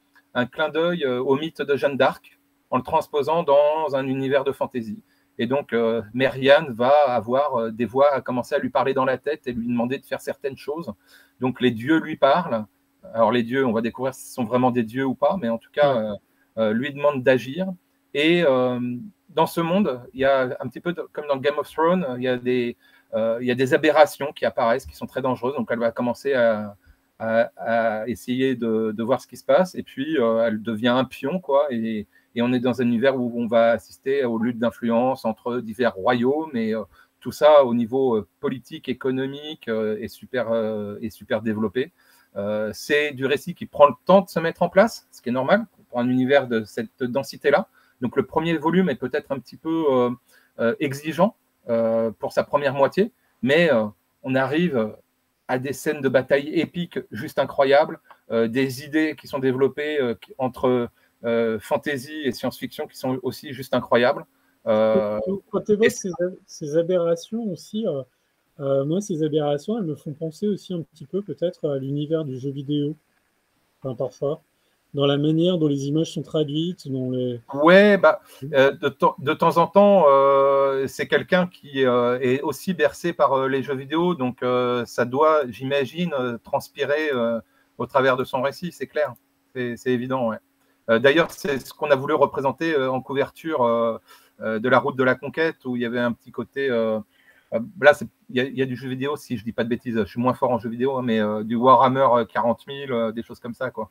clin d'œil au mythe de Jeanne d'Arc en le transposant dans un univers de fantasy. Et donc, Marianne va avoir des voix à commencer à lui parler dans la tête et lui demander de faire certaines choses. Donc, les dieux lui parlent. Alors, les dieux, on va découvrir si ce sont vraiment des dieux ou pas, mais en tout cas, lui demandent d'agir. Et dans ce monde, il y a un petit peu comme dans Game of Thrones, il y a des aberrations qui apparaissent, qui sont très dangereuses. Donc, elle va commencer à essayer de voir ce qui se passe. Et puis, elle devient un pion, quoi. Et on est dans un univers où on va assister aux luttes d'influence entre divers royaumes. Et tout ça, au niveau politique, économique, est super développé. C'est du récit qui prend le temps de se mettre en place, ce qui est normal pour un univers de cette densité-là. Donc le premier volume est peut-être un petit peu exigeant pour sa première moitié, mais on arrive à des scènes de bataille épiques juste incroyables, des idées qui sont développées entre fantasy et science-fiction qui sont aussi juste incroyables. Quand tu évoques ces aberrations aussi, moi, ces aberrations, elles me font penser aussi un petit peu peut-être à l'univers du jeu vidéo, enfin, parfois, dans la manière dont les images sont traduites, dont les... Ouais, de temps en temps, c'est quelqu'un qui est aussi bercé par les jeux vidéo, donc ça doit, j'imagine, transpirer au travers de son récit, c'est clair, c'est évident. Ouais. D'ailleurs, c'est ce qu'on a voulu représenter en couverture de la route de la conquête, où il y avait un petit côté. Là, il y a du jeu vidéo, si je dis pas de bêtises, je suis moins fort en jeu vidéo, hein, mais du Warhammer 40 000, des choses comme ça, quoi.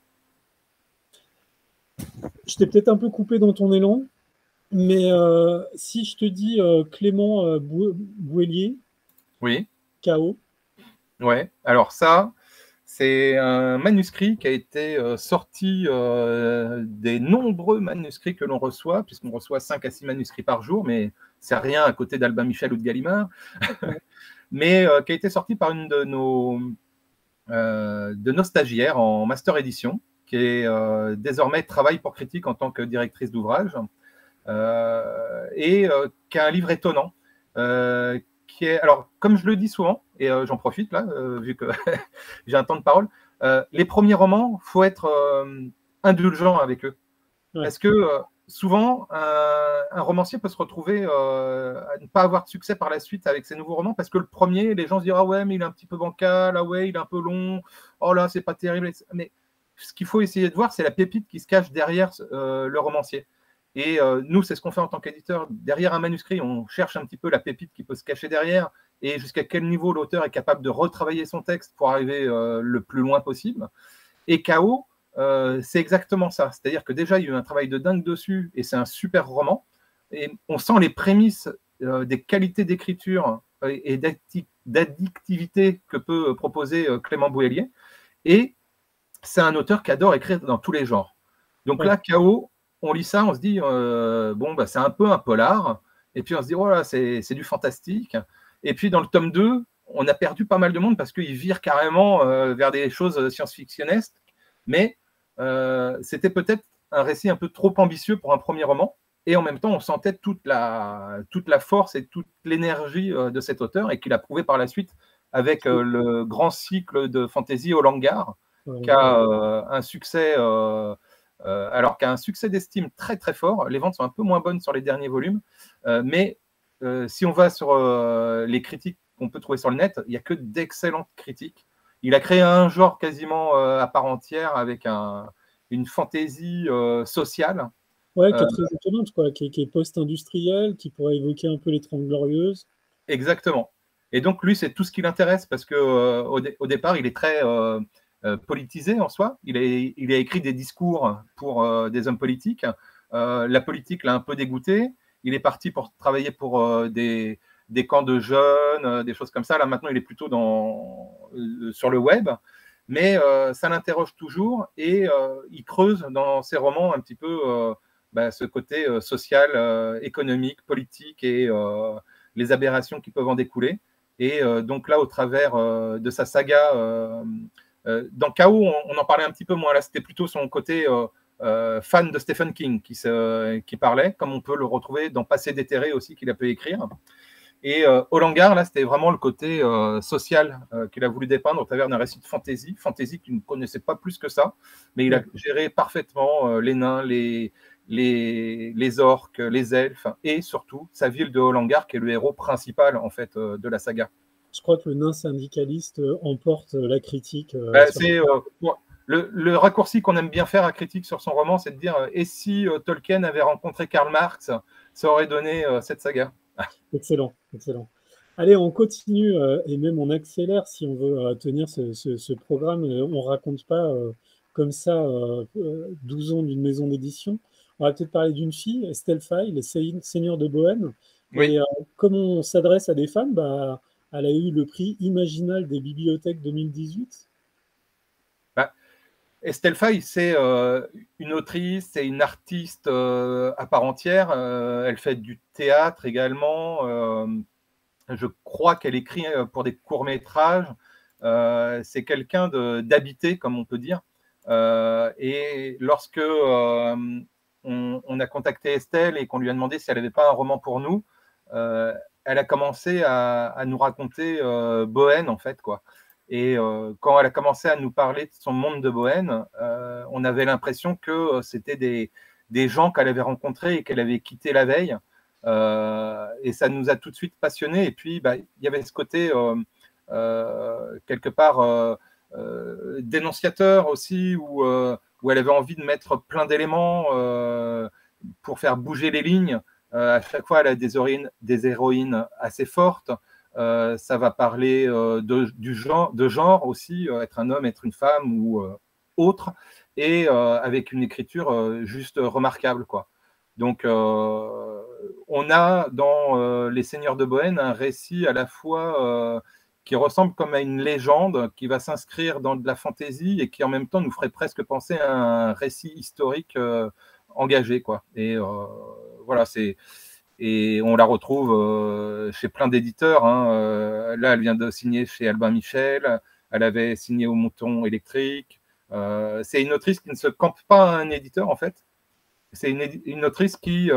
Je t'ai peut-être un peu coupé dans ton élan, mais si je te dis Clément Bouélier, Oui. Chaos. Ouais. Alors ça, c'est un manuscrit qui a été sorti des nombreux manuscrits que l'on reçoit, puisqu'on reçoit 5 à 6 manuscrits par jour, mais c'est rien à côté d'Albin Michel ou de Gallimard, mais qui a été sorti par une de nos stagiaires en master édition, qui est désormais travaille pour Critique en tant que directrice d'ouvrage, et qui a un livre étonnant, qui est, alors, comme je le dis souvent, et j'en profite là, vu que j'ai un temps de parole, les premiers romans, il faut être indulgent avec eux. Ouais. Parce que souvent, un romancier peut se retrouver à ne pas avoir de succès par la suite avec ses nouveaux romans, parce que le premier, les gens se disent « Ah ouais, mais il est un petit peu bancal, ah ouais, il est un peu long, oh là, c'est pas terrible. » Mais ce qu'il faut essayer de voir, c'est la pépite qui se cache derrière le romancier. Et nous, c'est ce qu'on fait en tant qu'éditeur. Derrière un manuscrit, on cherche un petit peu la pépite qui peut se cacher derrière, et jusqu'à quel niveau l'auteur est capable de retravailler son texte pour arriver le plus loin possible. Et Chaos, c'est exactement ça. C'est-à-dire que déjà, il y a eu un travail de dingue dessus, et c'est un super roman. Et on sent les prémices des qualités d'écriture et d'addictivité que peut proposer Clément Bouélier. Et c'est un auteur qui adore écrire dans tous les genres. Donc là, Chaos, on lit ça, on se dit, bon, bah, c'est un peu un polar. Et puis on se dit, oh là, c'est du fantastique. Et puis dans le tome 2, on a perdu pas mal de monde parce qu'il vire carrément vers des choses science-fictionnesques. Mais c'était peut-être un récit un peu trop ambitieux pour un premier roman. Et en même temps, on sentait toute la force et toute l'énergie de cet auteur, et qu'il a prouvé par la suite avec le grand cycle de fantasy au Langar, qui a un succès, alors qu'un succès d'estime très très fort. Les ventes sont un peu moins bonnes sur les derniers volumes, mais si on va sur les critiques qu'on peut trouver sur le net, il n'y a que d'excellentes critiques. Il a créé un genre quasiment à part entière avec une fantaisie sociale. Ouais, qui est très étonnante, quoi, qui est post-industrielle, qui pourrait évoquer un peu les 30 Glorieuses. Exactement. Et donc, lui, c'est tout ce qui l'intéresse, parce que au départ, il est très politisé en soi. Il a écrit des discours pour des hommes politiques. La politique l'a un peu dégoûté. Il est parti pour travailler pour des camps de jeunes, des choses comme ça. Là, maintenant, il est plutôt sur le web. mais ça l'interroge toujours et il creuse dans ses romans un petit peu ce côté social, économique, politique et les aberrations qui peuvent en découler. Et donc là, au travers de sa saga, dans Chaos, on en parlait un petit peu moins. Là, c'était plutôt son côté fan de Stephen King qui parlait, comme on peut le retrouver dans Passé déterré aussi, qu'il a pu écrire. Et Au Langar, là, c'était vraiment le côté social qu'il a voulu dépeindre au travers d'un récit de fantasy qu'il ne connaissait pas plus que ça, mais il a géré parfaitement les nains, les orques, les elfes, et surtout sa ville de Hollangar, qui est le héros principal en fait de la saga. Je crois que le nain syndicaliste emporte la critique. C'est le raccourci qu'on aime bien faire à critique sur son roman, c'est de dire et si Tolkien avait rencontré Karl Marx, ça aurait donné cette saga. Excellent, excellent. Allez, on continue et même on accélère si on veut tenir ce programme. On ne raconte pas comme ça 12 ans d'une maison d'édition. On va peut-être parler d'une fille, Estelle Faye, les Seigneurs de Bohême. Oui. Et comme on s'adresse à des femmes, elle a eu le prix Imaginal des bibliothèques 2018. Estelle Faye, c'est une autrice, c'est une artiste à part entière. Elle fait du théâtre également. Je crois qu'elle écrit pour des courts-métrages. C'est quelqu'un d'habité, comme on peut dire. Et lorsque on a contacté Estelle et qu'on lui a demandé si elle n'avait pas un roman pour nous, elle a commencé à nous raconter Bohème, en fait, quoi. Et quand elle a commencé à nous parler de son monde de Bohème, on avait l'impression que c'était des gens qu'elle avait rencontrés et qu'elle avait quittés la veille. Et ça nous a tout de suite passionnés. Et puis, il y avait ce côté, quelque part, dénonciateur aussi, où elle avait envie de mettre plein d'éléments pour faire bouger les lignes. À chaque fois, elle a des héroïnes assez fortes. Ça va parler de genre aussi, être un homme, être une femme ou autre, et avec une écriture juste remarquable, quoi. Donc, on a dans Les Seigneurs de Bohème un récit à la fois qui ressemble comme à une légende, qui va s'inscrire dans de la fantaisie et qui en même temps nous ferait presque penser à un récit historique engagé, quoi. Et voilà, et on la retrouve chez plein d'éditeurs. Hein. Là, elle vient de signer chez Albin Michel. Elle avait signé au Mouton Électrique. C'est une autrice qui ne se campe pas à un éditeur, en fait. C'est une autrice qui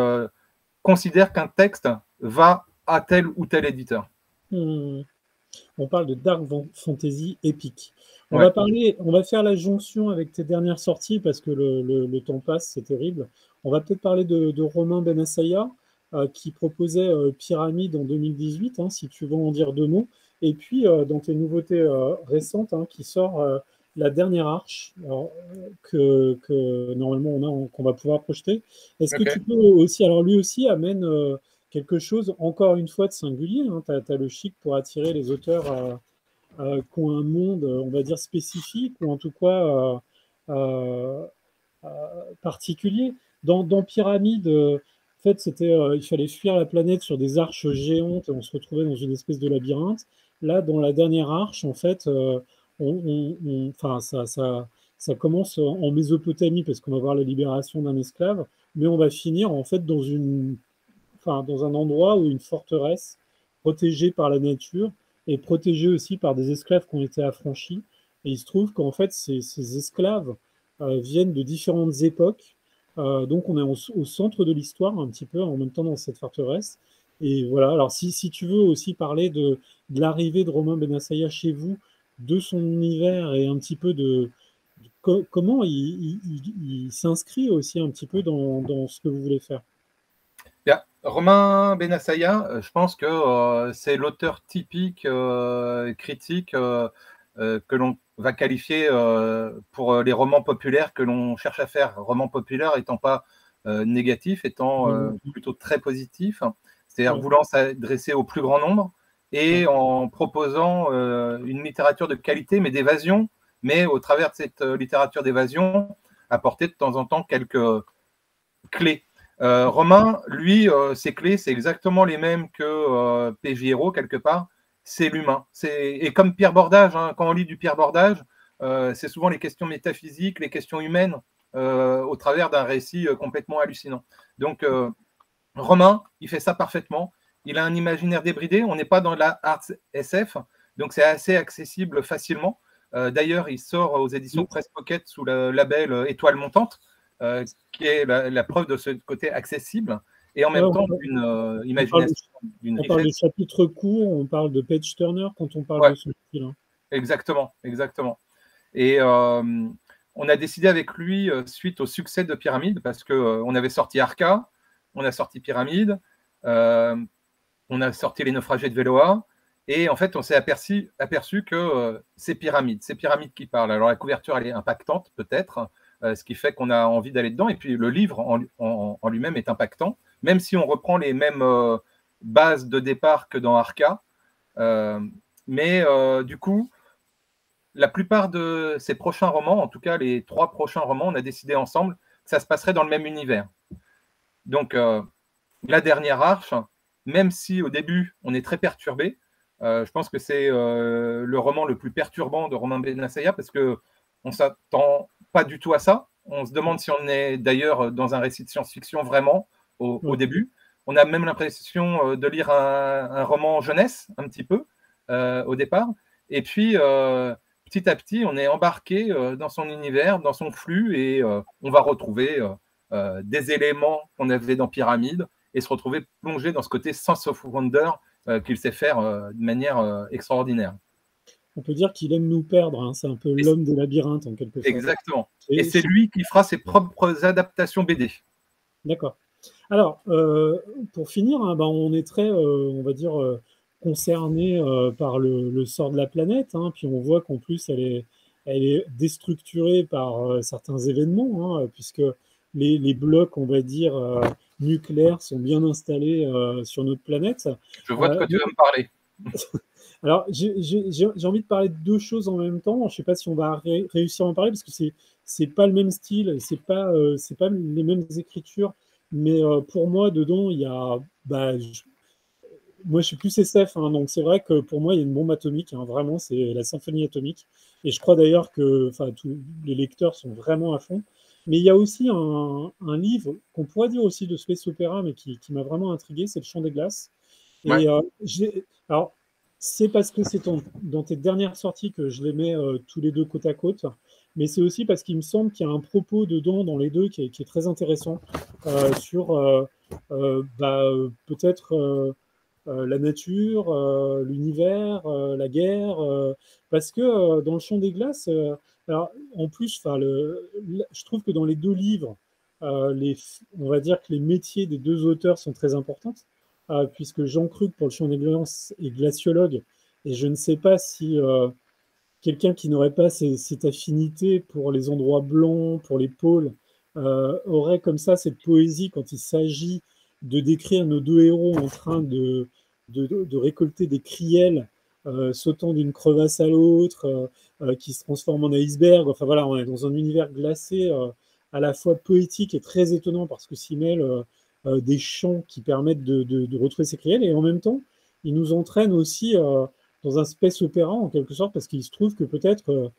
considère qu'un texte va à tel ou tel éditeur. On parle de dark fantasy épique. On va faire la jonction avec tes dernières sorties parce que le temps passe, c'est terrible. On va peut-être parler de Romain Benassaya qui proposait Pyramide en 2018, hein, si tu veux en dire deux mots. Et puis, dans tes nouveautés récentes, hein, qui sort La Dernière Arche, alors, que normalement qu'on va pouvoir projeter. Est-ce que tu peux aussi, alors lui aussi amène quelque chose, encore une fois, de singulier, hein. Tu as le chic pour attirer les auteurs qui ont un monde, on va dire, spécifique, ou en tout cas particulier. Dans Pyramide, en fait, il fallait fuir la planète sur des arches géantes et on se retrouvait dans une espèce de labyrinthe. Là, dans La Dernière Arche, en fait, ça commence en Mésopotamie parce qu'on va voir la libération d'un esclave, mais on va finir en fait dans un endroit où une forteresse protégée par la nature et protégée aussi par des esclaves qui ont été affranchis. Et il se trouve qu'en fait, ces esclaves viennent de différentes époques. Donc, on est au centre de l'histoire, un petit peu, en même temps, dans cette forteresse. Et voilà, alors si tu veux aussi parler de l'arrivée de Romain Benassaya chez vous, de son univers et un petit peu de comment il s'inscrit aussi un petit peu dans ce que vous voulez faire. Romain Benassaya, je pense que c'est l'auteur typique critique que l'on va qualifier pour les romans populaires que l'on cherche à faire. Romans populaires étant pas négatif, étant plutôt très positif, c'est-à-dire voulant s'adresser au plus grand nombre et en proposant une littérature de qualité, mais d'évasion, mais au travers de cette littérature d'évasion, apporter de temps en temps quelques clés. Romain, lui, ses clés, c'est exactement les mêmes que PJ Héros, quelque part. C'est l'humain. Et comme Pierre Bordage, hein, quand on lit du Pierre Bordage, c'est souvent les questions métaphysiques, les questions humaines, au travers d'un récit complètement hallucinant. Donc, Romain, il fait ça parfaitement. Il a un imaginaire débridé. On n'est pas dans la art SF, donc c'est assez accessible facilement. D'ailleurs, il sort aux éditions Presse Pocket sous le label Étoile Montante, qui est la preuve de ce côté accessible et en même temps d'une imagination. On parle de chapitres courts, on parle de page turner quand on parle de ce style. Hein. Exactement, exactement. Et on a décidé avec lui, suite au succès de Pyramide, parce qu'on avait sorti Arca, on a sorti Pyramide, on a sorti Les Naufragés de Veloa, et en fait, on s'est aperçu que c'est Pyramide qui parle. Alors, la couverture, elle est impactante, peut-être, ce qui fait qu'on a envie d'aller dedans, et puis le livre en lui-même est impactant, même si on reprend les mêmes bases de départ que dans Arca. Mais du coup, la plupart de ces prochains romans, en tout cas les 3 prochains romans, on a décidé ensemble que ça se passerait dans le même univers. Donc, La Dernière Arche, même si au début, on est très perturbé, je pense que c'est le roman le plus perturbant de Romain Benassaïa parce qu'on ne s'attend pas du tout à ça. On se demande si on est d'ailleurs dans un récit de science-fiction vraiment au début. On a même l'impression de lire un roman jeunesse, un petit peu, au départ. Et puis, petit à petit, on est embarqué dans son univers, dans son flux, et on va retrouver des éléments qu'on avait dans Pyramide et se retrouver plongé dans ce côté sense of wonder qu'il sait faire de manière extraordinaire. On peut dire qu'il aime nous perdre, hein. C'est un peu l'homme des labyrinthes en quelque sorte. Exactement. Et c'est lui qui fera ses propres adaptations BD. D'accord. Alors, pour finir, hein, on est très, on va dire, concerné par le sort de la planète, hein, puis on voit qu'en plus, elle est déstructurée par certains événements, hein, puisque les blocs, on va dire, nucléaires sont bien installés sur notre planète. Je vois de quoi tu vas me parler. Alors, j'ai envie de parler de 2 choses en même temps. Je ne sais pas si on va réussir à en parler, parce que c'est pas le même style, c'est pas les mêmes écritures. Mais pour moi, dedans, il y a. Moi, je suis plus SF, hein, donc c'est vrai que pour moi, il y a une bombe atomique. Hein, vraiment, c'est la symphonie atomique. Et je crois d'ailleurs que tous les lecteurs sont vraiment à fond. Mais il y a aussi un livre qu'on pourrait dire aussi de space opéra, mais qui m'a vraiment intrigué, c'est Le Chant des Glaces. Et alors, c'est parce que c'est dans tes dernières sorties que je les mets tous les deux côte à côte, mais c'est aussi parce qu'il me semble qu'il y a un propos dedans, dans les deux, qui est très intéressant sur peut-être la nature, l'univers, la guerre, parce que dans Le Chant des Glaces, alors, en plus, je trouve que dans les 2 livres, on va dire que les métiers des 2 auteurs sont très importants, puisque Jean Krug, pour Le Chant des Glaces, est glaciologue, et je ne sais pas si quelqu'un qui n'aurait pas cette affinité pour les endroits blancs, pour les pôles, aurait comme ça cette poésie quand il s'agit de décrire nos 2 héros en train de récolter des crielles, sautant d'une crevasse à l'autre, qui se transforment en iceberg. Enfin voilà, on est dans un univers glacé, à la fois poétique et très étonnant, parce que s'y mêlent des chants qui permettent de retrouver ces crielles, et en même temps, il nous entraîne aussi dans un space opéra en quelque sorte, parce qu'il se trouve que peut-être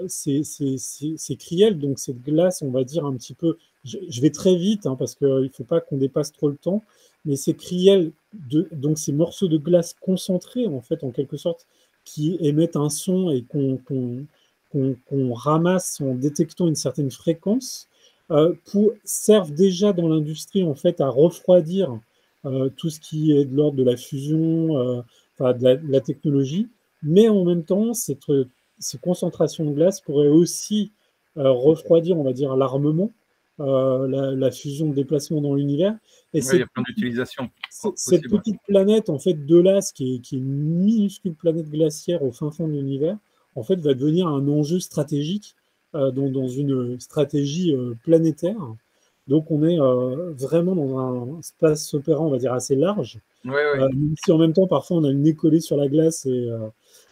ces crielles, donc cette glace, on va dire un petit peu, je vais très vite, hein, parce qu'il ne faut pas qu'on dépasse trop le temps, mais ces crielles, donc ces morceaux de glace concentrés, en fait, en quelque sorte, qui émettent un son et qu'on ramasse en détectant une certaine fréquence, servent déjà dans l'industrie, en fait, à refroidir tout ce qui est de l'ordre de la fusion, de la technologie, mais en même temps, ces concentrations de glace pourraient aussi refroidir, on va dire, l'armement, la fusion de déplacement dans l'univers. Et il y a plein d'utilisations. Cette petite planète, en fait, de Las, qui est une minuscule planète glaciaire au fin fond de l'univers, en fait, va devenir un enjeu stratégique dans une stratégie planétaire. Donc, on est vraiment dans un espace opéra, on va dire, assez large. Même si en même temps, parfois, on a le nez collé sur la glace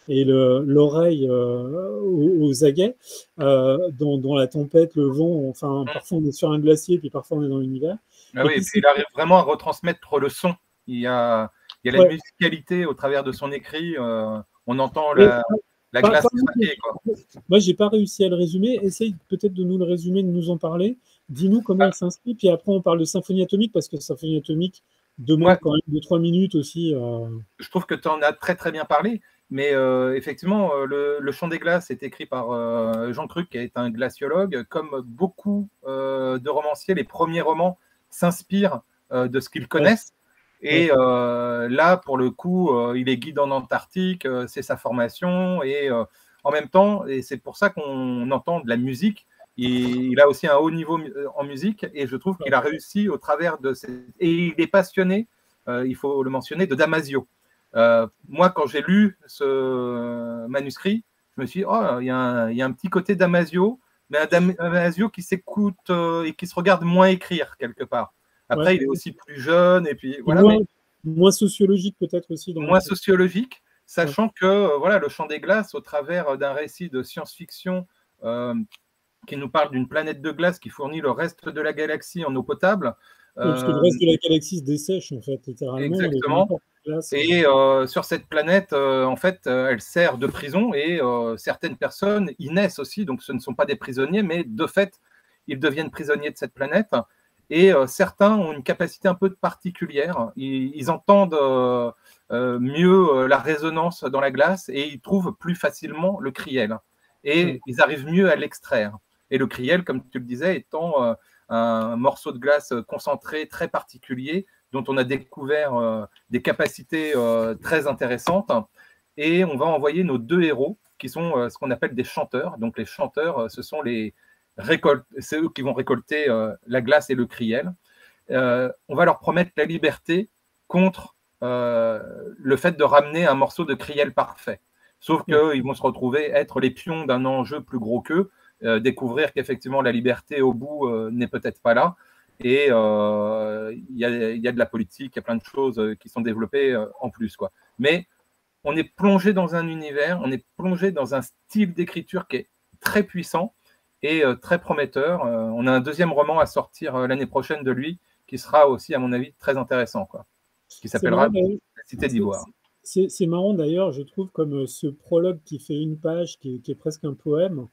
et l'oreille aux aguets. Dans la tempête, le vent, enfin, parfois on est sur un glacier, puis parfois on est dans l'univers. Ah oui, et puis il arrive vraiment à retransmettre le son. Il y a la musicalité au travers de son écrit. On entend la glace craquée, quoi. Moi, j'ai pas réussi à le résumer. Essaye peut-être de nous le résumer, de nous en parler. Dis-nous comment Ah, elle s'inscrit, puis après on parle de symphonie atomique, parce que symphonie atomique demande moi, quand même 2-3 minutes aussi. je trouve que tu en as très très bien parlé, mais effectivement, le Chant des glaces est écrit par Jean Cruc, qui est un glaciologue. Comme beaucoup de romanciers, les premiers romans s'inspirent de ce qu'ils Ouais, connaissent. Et ouais, là, pour le coup, il est guide en Antarctique, c'est sa formation, et en même temps, et c'est pour ça qu'on entend de la musique. Il a aussi un haut niveau en musique, et je trouve qu'il ouais. a réussi au travers de ces... Et il est passionné, il faut le mentionner, de Damasio. Moi, quand j'ai lu ce manuscrit, je me suis dit, oh, il y a un petit côté Damasio, mais un Damasio qui s'écoute et qui se regarde moins écrire quelque part. Ouais. Après, il est aussi plus jeune, et puis Et voilà, mais moins sociologique peut-être aussi dans moins l'écriture. sociologique, Ouais. sachant que voilà, le Chant des glaces, au travers d'un récit de science-fiction euh, qui nous parle d'une planète de glace qui fournit le reste de la galaxie en eau potable, Oui, parce que le euh, reste de la galaxie se dessèche, en fait, littéralement. Les exactement. n'importe quelle glace. Et sur cette planète, en fait, elle sert de prison, et certaines personnes y naissent aussi, donc ce ne sont pas des prisonniers, mais de fait, ils deviennent prisonniers de cette planète. Et certains ont une capacité un peu particulière. Ils entendent mieux la résonance dans la glace, et ils trouvent plus facilement le criel. Ouais. Et ils arrivent mieux à l'extraire. Et le criel, comme tu le disais, étant un morceau de glace concentré très particulier, dont on a découvert des capacités très intéressantes. Et on va envoyer nos deux héros, qui sont ce qu'on appelle des chanteurs. Donc les chanteurs, ce sont c'est eux qui vont récolter la glace et le criel. On va leur promettre la liberté contre le fait de ramener un morceau de criel parfait. Sauf Ouais. qu'ils vont se retrouver être les pions d'un enjeu plus gros qu'eux, découvrir qu'effectivement la liberté au bout n'est peut-être pas là. Et il y a de la politique, il y a plein de choses qui sont développées en plus, quoi. Mais on est plongé dans un univers, on est plongé dans un style d'écriture qui est très puissant et très prometteur. On a un deuxième roman à sortir l'année prochaine de lui, qui sera aussi, à mon avis, très intéressant, quoi, qui C'est s'appellera marrant d'ailleurs. La Cité C'est d'Ivoire. c'est marrant d'ailleurs, je trouve, comme ce prologue qui fait une page, qui est presque un poème,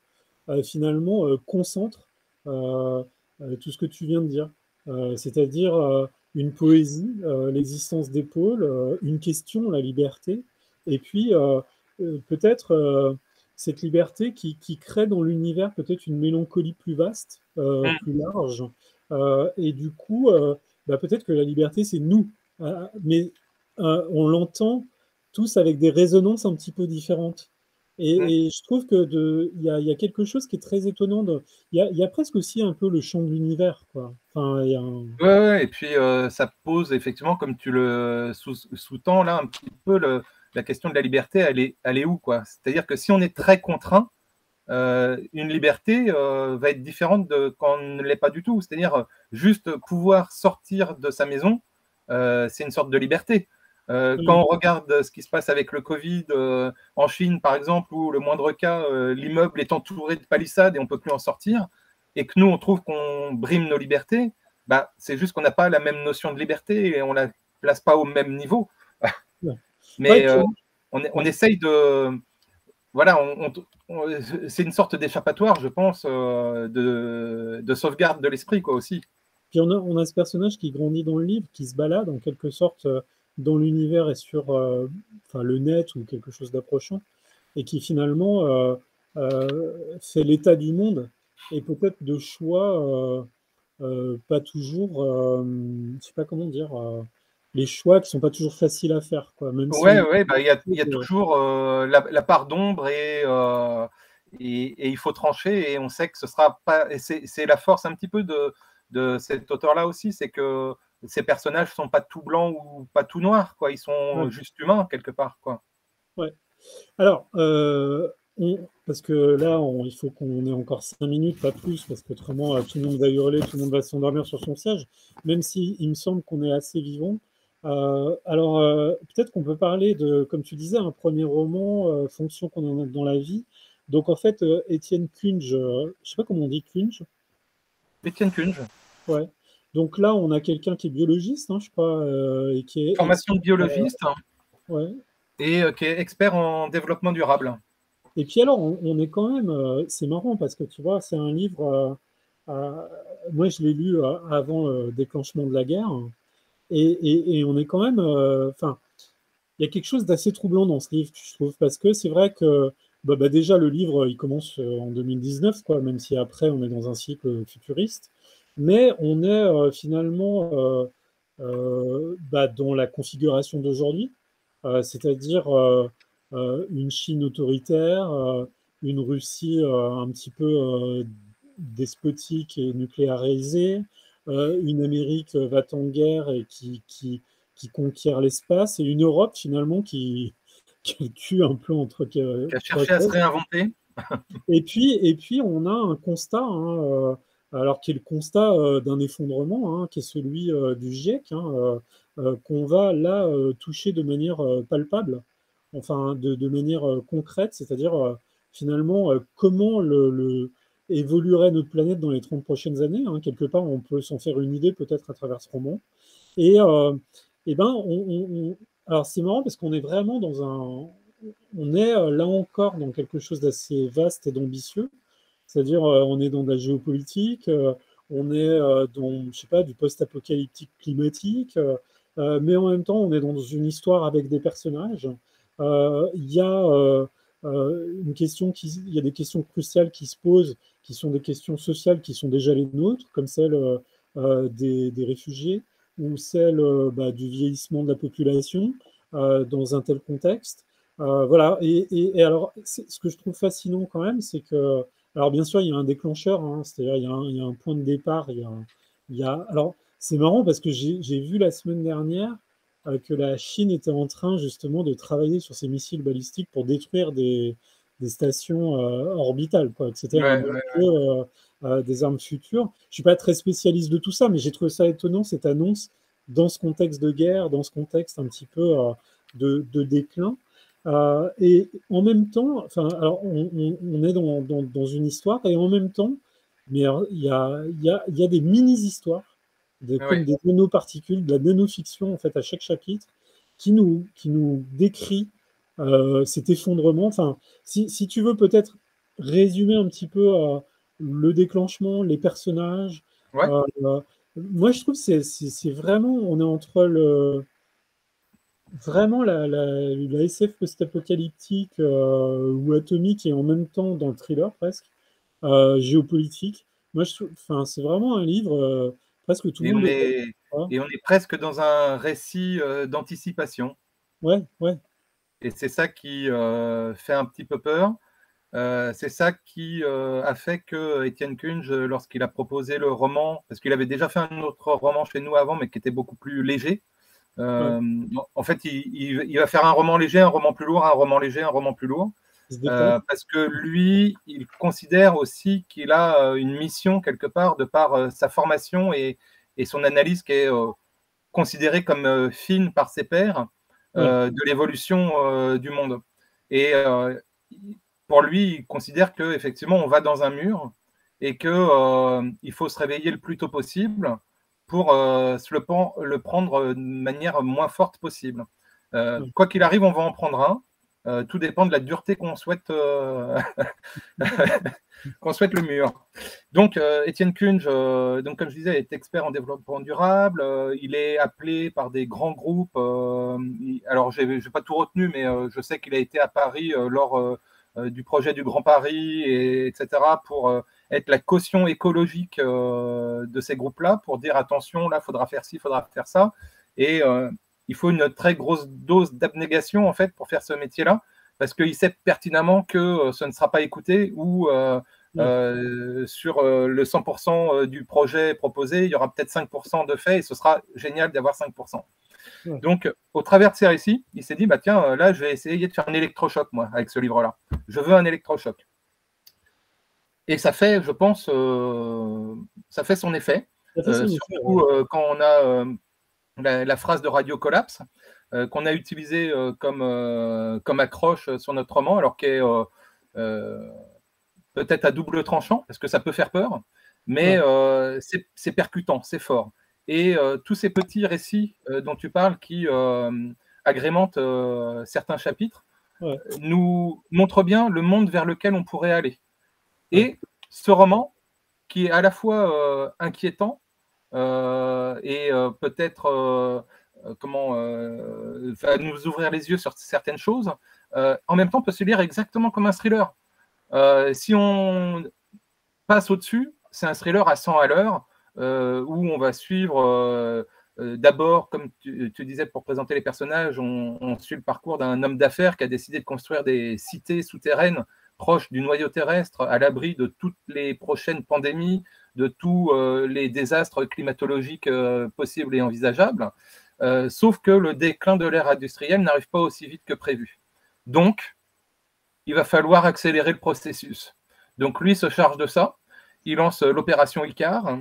finalement concentre euh, tout ce que tu viens de dire. C'est-à-dire une poésie, l'existence des pôles, une question, la liberté, et puis peut-être cette liberté qui crée dans l'univers peut-être une mélancolie plus vaste, plus large. Et du coup, bah, peut-être que la liberté, c'est nous. Mais on l'entend tous avec des résonances un petit peu différentes. Mm. Et je trouve il y a quelque chose qui est très étonnant. Il y a presque aussi un peu le chant de l'univers, quoi. Enfin, il y a Ouais, ouais, et puis ça pose effectivement, comme tu le sous-tends là, un petit peu la question de la liberté, elle est où, quoi? C'est-à-dire que si on est très contraint, une liberté va être différente de quand on ne l'est pas du tout. C'est-à-dire juste pouvoir sortir de sa maison, c'est une sorte de liberté. Quand on regarde ce qui se passe avec le Covid en Chine, par exemple, où le moindre cas, l'immeuble est entouré de palissades et on ne peut plus en sortir, et que nous, on trouve qu'on brime nos libertés, bah, c'est juste qu'on n'a pas la même notion de liberté et on ne la place pas au même niveau. ouais. Ouais, Mais puis, on ouais. essaye de, voilà, c'est une sorte d'échappatoire, je pense, de sauvegarde de l'esprit, quoi, aussi. Puis on a ce personnage qui grandit dans le livre, qui se balade en quelque sorte dans l'univers et sur enfin, le net ou quelque chose d'approchant, et qui finalement fait l'état du monde et peut-être de choix pas toujours, je sais pas comment dire, les choix qui sont pas toujours faciles à faire, quoi, même si Ouais, on... ouais, bah, il y a toujours la part d'ombre, et il faut trancher, et on sait que ce sera pas. Et c'est la force un petit peu de cet auteur-là aussi, c'est que ces personnages sont pas tout blancs ou pas tout noirs, quoi. Ils sont Ouais, juste humains quelque part, quoi. ouais. Alors, parce que là, il faut qu'on ait encore 5 minutes, pas plus, parce qu'autrement, tout le monde va hurler, tout le monde va s'endormir sur son siège, même si il me semble qu'on est assez vivant. Alors, peut-être qu'on peut parler de, comme tu disais, un premier roman, fonction qu'on en a dans la vie. Donc, en fait, Étienne Kunge, je sais pas comment on dit Kunge, Étienne Kunge, ouais. Donc là, on a quelqu'un qui est biologiste, hein, je crois, et qui est formation expert, de biologiste ouais, et qui est expert en développement durable. Et puis alors, on est quand même, c'est marrant parce que tu vois, c'est un livre, moi je l'ai lu avant le déclenchement de la guerre, et on est quand même, enfin, il y a quelque chose d'assez troublant dans ce livre, je trouve, parce que c'est vrai que déjà le livre, il commence en 2019, quoi, même si après on est dans un cycle futuriste, mais on est finalement dans la configuration d'aujourd'hui, c'est-à-dire une Chine autoritaire, une Russie un petit peu despotique et nucléarisée, une Amérique va-t-en-guerre et qui conquiert l'espace, et une Europe finalement qui a le cul un peu entre Qui a trois cherché à se chaises. réinventer. Et puis, on a un constat, hein, alors qui est le constat d'un effondrement, hein, qui est celui du GIEC, hein, qu'on va là toucher de manière palpable, enfin de manière concrète, c'est-à-dire finalement comment évoluerait notre planète dans les 30 prochaines années, hein. Quelque part, on peut s'en faire une idée peut-être à travers ce roman. Et, et ben, alors c'est marrant parce qu'on est vraiment on est là encore dans quelque chose d'assez vaste et d'ambitieux. C'est-à-dire, on est dans de la géopolitique, on est dans, je sais pas, du post-apocalyptique climatique, mais en même temps, on est dans une histoire avec des personnages. Il y a il y a des questions cruciales qui se posent, qui sont des questions sociales qui sont déjà les nôtres, comme celle des réfugiés ou celle du vieillissement de la population dans un tel contexte. Voilà. Et alors, ce que je trouve fascinant quand même, c'est que, alors bien sûr, il y a un déclencheur, hein, c'est-à-dire il y a un point de départ. Alors, c'est marrant parce que j'ai vu la semaine dernière que la Chine était en train justement de travailler sur ses missiles balistiques pour détruire des stations orbitales, quoi, que c'était un Ouais, enjeu ouais. des armes futures. Je suis pas très spécialiste de tout ça, mais j'ai trouvé ça étonnant, cette annonce, dans ce contexte de guerre, dans ce contexte un petit peu de déclin. Et en même temps, enfin, alors on est dans une histoire, et en même temps, mais alors, il y a des mini-histoires, comme Ouais. des nanoparticules, de la nanofiction en fait à chaque chapitre, qui nous décrit cet effondrement. Enfin, si tu veux peut-être résumer un petit peu le déclenchement, les personnages, Ouais. moi je trouve que c'est vraiment, on est entre vraiment la SF post-apocalyptique ou atomique, et en même temps dans le thriller presque, géopolitique. Moi, enfin, c'est vraiment un livre presque tout le Et monde on devrait est, lire. et on est presque dans un récit d'anticipation. Ouais, ouais, Et c'est ça qui fait un petit peu peur. C'est ça qui a fait que Étienne Kunge, lorsqu'il a proposé le roman, parce qu'il avait déjà fait un autre roman chez nous avant, mais qui était beaucoup plus léger. ouais. Euh, En fait, il va faire un roman léger, un roman plus lourd, un roman léger, un roman plus lourd. Il se déplace. Parce que lui, il considère aussi qu'il a une mission quelque part de par sa formation et son analyse qui est considérée comme fine par ses pairs Ouais, de l'évolution du monde. Et pour lui, il considère qu'effectivement, on va dans un mur et qu'il faut se réveiller le plus tôt possible pour le prendre de manière moins forte possible. ouais, Quoi qu'il arrive, on va en prendre un. Tout dépend de la dureté qu'on souhaite, qu'on souhaite le mur. Donc, Étienne Kunge, donc, comme je disais, est expert en développement durable. Il est appelé par des grands groupes. Alors, je n'ai pas tout retenu, mais je sais qu'il a été à Paris lors du projet du Grand Paris, etc., pour être la caution écologique de ces groupes-là, pour dire attention, là, il faudra faire ci, il faudra faire ça. Et il faut une très grosse dose d'abnégation, en fait, pour faire ce métier-là, parce qu'il sait pertinemment que ce ne sera pas écouté ou ouais, sur le 100% du projet proposé, il y aura peut-être 5% de fait et ce sera génial d'avoir 5%. ouais. Donc, au travers de ces récits, il s'est dit, bah, tiens, là, je vais essayer de faire un électrochoc, moi, avec ce livre-là. Je veux un électrochoc. Et ça fait, je pense, ça fait son effet, Ça fait son effet, surtout ouais. quand on a la phrase de Radio Collapse qu'on a utilisée comme accroche sur notre roman, alors qu'elle est peut-être à double tranchant, parce que ça peut faire peur, mais Ouais, c'est percutant, c'est fort. Et tous ces petits récits dont tu parles qui agrémentent certains chapitres, Ouais. nous montre bien le monde vers lequel on pourrait aller. Et ce roman, qui est à la fois inquiétant et peut-être va nous ouvrir les yeux sur certaines choses, en même temps peut se lire exactement comme un thriller. Si on passe au-dessus, c'est un thriller à 100 à l'heure, où on va suivre d'abord, comme tu disais, pour présenter les personnages, on suit le parcours d'un homme d'affaires qui a décidé de construire des cités souterraines proches du noyau terrestre, à l'abri de toutes les prochaines pandémies, de tous les désastres climatologiques possibles et envisageables. Sauf que le déclin de l'ère industrielle n'arrive pas aussi vite que prévu. Donc, il va falloir accélérer le processus. Donc, lui se charge de ça. Il lance l'opération Icar.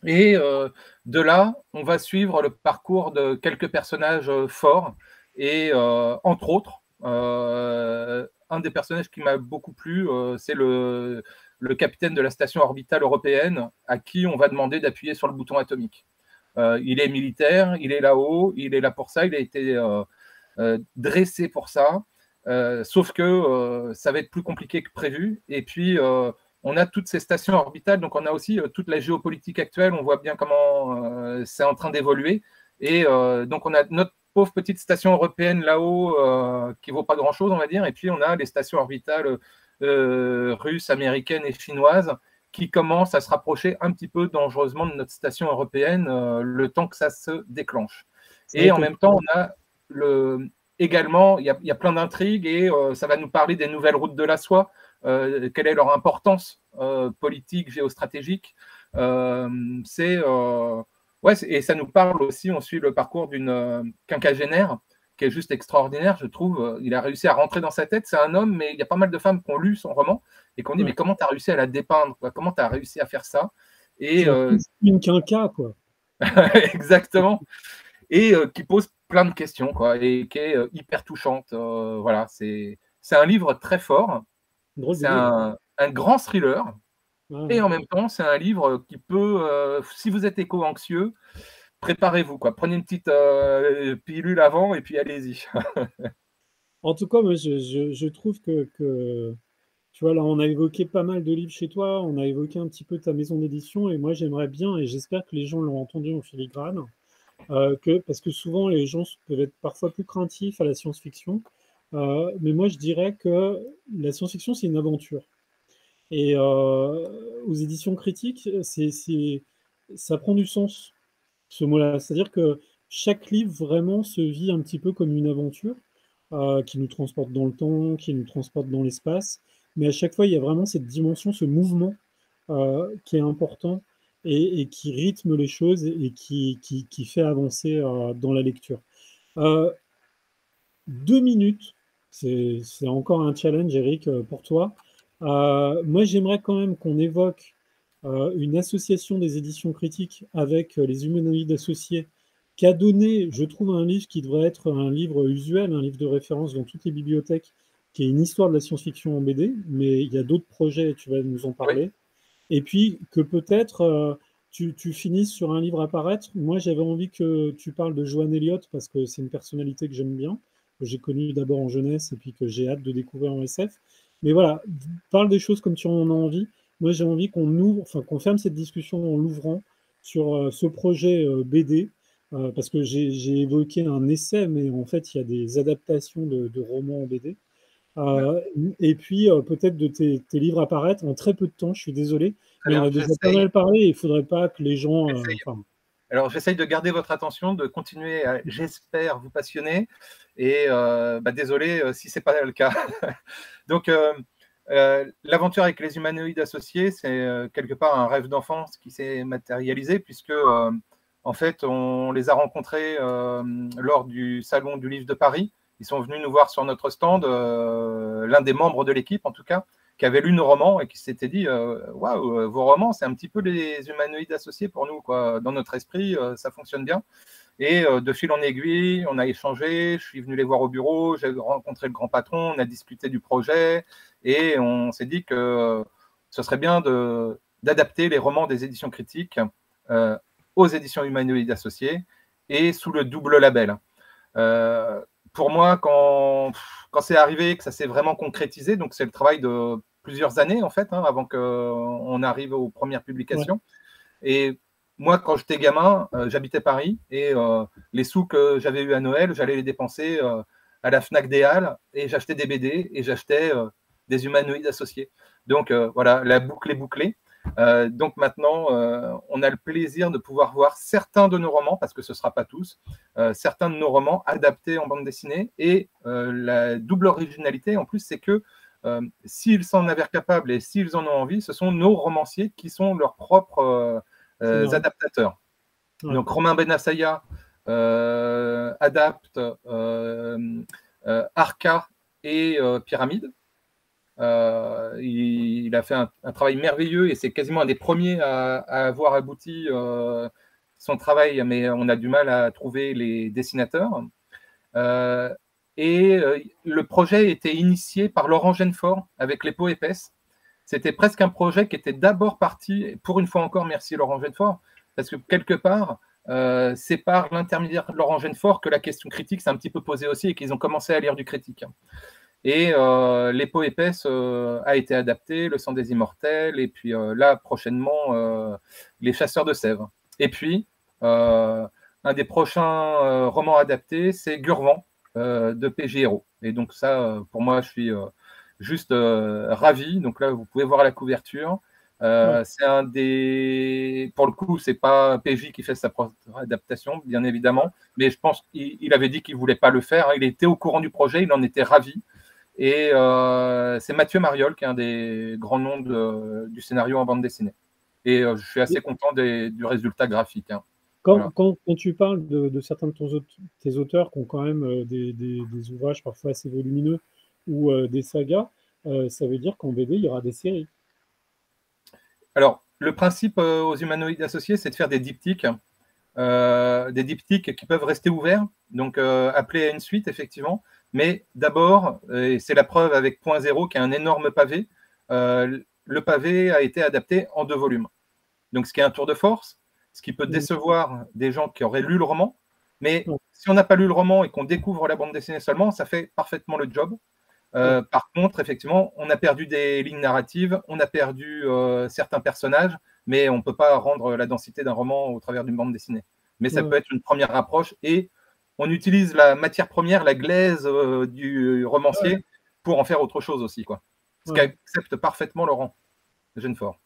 Et de là, on va suivre le parcours de quelques personnages forts. Et entre autres, un des personnages qui m'a beaucoup plu, c'est le capitaine de la station orbitale européenne, à qui on va demander d'appuyer sur le bouton atomique. Il est militaire, il est là-haut, il est là pour ça, il a été dressé pour ça. Sauf que ça va être plus compliqué que prévu. Et puis, on a toutes ces stations orbitales, donc on a aussi toute la géopolitique actuelle, on voit bien comment c'est en train d'évoluer. Et donc, on a notre pauvre petite station européenne là-haut qui ne vaut pas grand-chose, on va dire. Et puis, on a les stations orbitales russes, américaines et chinoises qui commencent à se rapprocher un petit peu dangereusement de notre station européenne le temps que ça se déclenche. Et en même temps, on a également, il y a plein d'intrigues et ça va nous parler des nouvelles routes de la soie, quelle est leur importance politique, géostratégique. Et ça nous parle aussi, on suit le parcours d'une quinquagénaire qui est juste extraordinaire, je trouve. Il a réussi à rentrer dans sa tête, c'est un homme, mais il y a pas mal de femmes qui ont lu son roman et qui ont dit, mais comment tu as réussi à la dépeindre, quoi? Comment tu as réussi à faire ça? Et une quinca, quoi. exactement. Et qui pose plein de questions, quoi, et qui est hyper touchante. Voilà, c'est un livre très fort. C'est un grand thriller. Et en même temps, c'est un livre qui peut, si vous êtes éco-anxieux, préparez-vous, quoi. Prenez une petite pilule avant et puis allez-y. En tout cas, moi, je trouve que, tu vois, là, on a évoqué pas mal de livres chez toi, on a évoqué un petit peu ta maison d'édition, et moi, j'aimerais bien, et j'espère que les gens l'ont entendu en filigrane, parce que souvent, les gens peuvent être parfois plus craintifs à la science-fiction, mais moi, je dirais que la science-fiction, c'est une aventure. Et aux éditions critiques, ça prend du sens, ce mot-là. C'est-à-dire que chaque livre vraiment se vit un petit peu comme une aventure qui nous transporte dans le temps, qui nous transporte dans l'espace. Mais à chaque fois, il y a vraiment cette dimension, ce mouvement qui est important et qui rythme les choses et qui fait avancer dans la lecture. 2 minutes, c'est encore un challenge, Eric, pour toi. Moi, j'aimerais quand même qu'on évoque une association des éditions critiques avec les humanoïdes associés qui a donné, je trouve, un livre qui devrait être un livre usuel, un livre de référence dans toutes les bibliothèques, qui est une histoire de la science-fiction en BD, mais il y a d'autres projets, tu vas nous en parler. Oui. Et puis que peut-être tu finisses sur un livre à paraître. Moi, j'avais envie que tu parles de Joan Elliott parce que c'est une personnalité que j'aime bien, que j'ai connue d'abord en jeunesse et puis que j'ai hâte de découvrir en SF. Mais voilà, parle des choses comme tu en as envie. Moi, j'ai envie qu'on ferme cette discussion en l'ouvrant sur ce projet BD, parce que j'ai évoqué un essai, mais en fait, il y a des adaptations de romans en BD. Et puis, peut-être de tes livres à paraître en très peu de temps, je suis désolé, mais on a déjà pas mal parlé et il ne faudrait pas que les gens... Alors, j'essaye de garder votre attention, de continuer à, j'espère, vous passionner. Et désolé si ce n'est pas le cas. Donc, l'aventure avec les humanoïdes associés, c'est quelque part un rêve d'enfance qui s'est matérialisé, puisque, en fait, on les a rencontrés lors du Salon du Livre de Paris. Ils sont venus nous voir sur notre stand, l'un des membres de l'équipe, en tout cas, qui avait lu nos romans et qui s'était dit waouh, vos romans, c'est un petit peu les humanoïdes associés pour nous, quoi. Dans notre esprit, ça fonctionne bien. Et de fil en aiguille, on a échangé, je suis venu les voir au bureau, j'ai rencontré le grand patron, on a discuté du projet et on s'est dit que ce serait bien d'adapter les romans des éditions critiques aux éditions humanoïdes associées et sous le double label. pour moi, quand c'est arrivé, que ça s'est vraiment concrétisé, donc c'est le travail de plusieurs années, en fait, hein, avant qu'on arrive aux premières publications. Ouais. Et moi, quand j'étais gamin, j'habitais Paris, et les sous que j'avais eu à Noël, j'allais les dépenser à la Fnac des Halles, et j'achetais des BD, et j'achetais des humanoïdes associés. Donc voilà, la boucle est bouclée. Donc maintenant, on a le plaisir de pouvoir voir certains de nos romans, parce que ce ne sera pas tous, certains de nos romans adaptés en bande dessinée. Et la double originalité, en plus, c'est que s'ils s'en avèrent capables et s'ils en ont envie, ce sont nos romanciers qui sont leurs propres adaptateurs. Ouais. Donc Romain Benassaya adapte Arca et Pyramide. Il a fait un travail merveilleux et c'est quasiment un des premiers à avoir abouti son travail, mais on a du mal à trouver les dessinateurs. Le projet a été initié par Laurent Genefort avec Les Peaux épaisses. C'était presque un projet qui était d'abord parti, pour une fois encore, merci Laurent Genefort, parce que quelque part, c'est par l'intermédiaire de Laurent Genefort que la question critique s'est un petit peu posée aussi et qu'ils ont commencé à lire du critique. Et Les Peaux épaisses a été adapté, Le sang des immortels, et puis là, prochainement, Les chasseurs de sève. Et puis, un des prochains romans adaptés, c'est Gurvan de PJ Héros. Et donc ça, pour moi, je suis juste ravi. Donc là, vous pouvez voir la couverture. Ouais. C'est un des... Pour le coup, c'est pas PJ qui fait sa propre adaptation, bien évidemment, mais je pense qu'il avait dit qu'il voulait pas le faire. Il était au courant du projet, il en était ravi. Et c'est Mathieu Mariol qui est un des grands noms du scénario en bande dessinée. Et je suis assez content du résultat graphique. Hein. Quand tu parles de certains de tes auteurs qui ont quand même des ouvrages parfois assez volumineux ou des sagas, ça veut dire qu'en BD, il y aura des séries. Alors, le principe aux humanoïdes associés, c'est de faire des diptyques qui peuvent rester ouverts, donc appelés à une suite, effectivement. Mais d'abord, et c'est la preuve avec Point Zéro, qui est un énorme pavé, le pavé a été adapté en 2 volumes. Donc, ce qui est un tour de force, ce qui peut décevoir des gens qui auraient lu le roman. Mais si on n'a pas lu le roman et qu'on découvre la bande dessinée seulement, ça fait parfaitement le job. Par contre, effectivement, on a perdu des lignes narratives, on a perdu certains personnages, mais on ne peut pas rendre la densité d'un roman au travers d'une bande dessinée. Mais ça peut être une première approche et on utilise la matière première, la glaise du romancier pour en faire autre chose aussi, quoi. Ce qu'accepte parfaitement Laurent Genefort.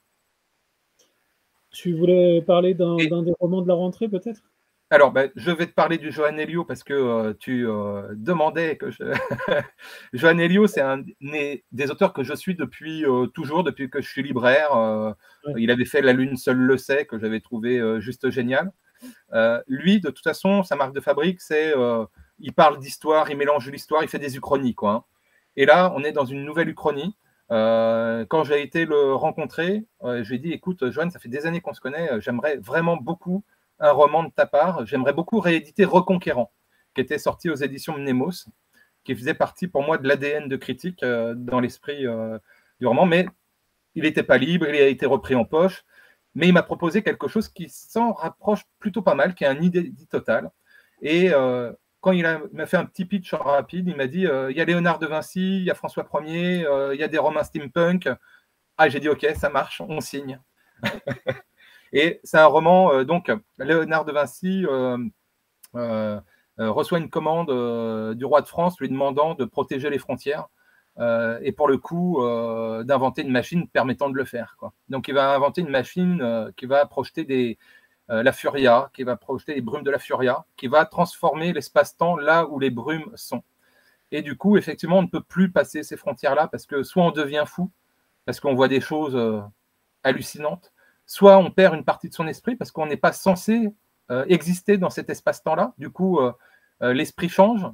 Tu voulais parler d'un des romans de la rentrée, peut-être? Alors, je vais te parler du Johan Elio parce que tu demandais que je... Johan Elio, c'est un des auteurs que je suis depuis toujours, depuis que je suis libraire. Il avait fait La Lune seule le sait, que j'avais trouvé juste génial. Lui, de toute façon, sa marque de fabrique, c'est il parle d'histoire, il mélange l'histoire, il fait des uchronies, quoi. Hein. Et là, on est dans une nouvelle uchronie. Quand j'ai été le rencontrer, je lui ai dit, écoute, Johan, ça fait des années qu'on se connaît, j'aimerais vraiment beaucoup un roman de ta part. J'aimerais beaucoup rééditer Reconquérant, qui était sorti aux éditions Mnemos, qui faisait partie pour moi de l'ADN de critique dans l'esprit du roman, mais il n'était pas libre, il a été repris en poche, mais il m'a proposé quelque chose qui s'en rapproche plutôt pas mal, qui est un inédit total. Et quand il m'a fait un petit pitch rapide, il m'a dit, il y a Léonard de Vinci, il y a François Ier, il y a des romans steampunk. Ah, j'ai dit, ok, ça marche, on signe. Et c'est un roman, donc, Léonard de Vinci reçoit une commande du roi de France lui demandant de protéger les frontières et pour le coup, d'inventer une machine permettant de le faire, quoi. Donc, il va inventer une machine qui va projeter la Furia, qui va projeter les brumes de la Furia, qui va transformer l'espace-temps là où les brumes sont. Et du coup, effectivement, on ne peut plus passer ces frontières-là parce que soit on devient fou, parce qu'on voit des choses hallucinantes, soit on perd une partie de son esprit parce qu'on n'est pas censé exister dans cet espace-temps-là. Du coup, l'esprit change,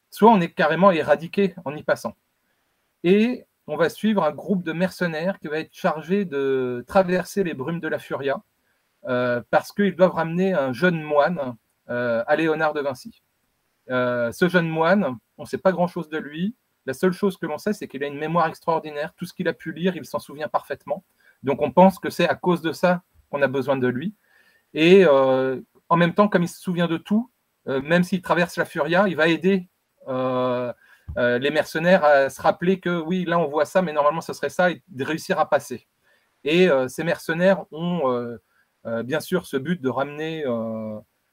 soit on est carrément éradiqué en y passant. Et on va suivre un groupe de mercenaires qui va être chargé de traverser les brumes de la Furia parce qu'ils doivent ramener un jeune moine à Léonard de Vinci. Ce jeune moine, on ne sait pas grand-chose de lui. La seule chose que l'on sait, c'est qu'il a une mémoire extraordinaire. Tout ce qu'il a pu lire, il s'en souvient parfaitement. Donc, on pense que c'est à cause de ça qu'on a besoin de lui. Et en même temps, comme il se souvient de tout, même s'il traverse la Furia, il va aider les mercenaires à se rappeler que oui, là on voit ça, mais normalement ce serait ça, et de réussir à passer. Et ces mercenaires ont bien sûr ce but de ramener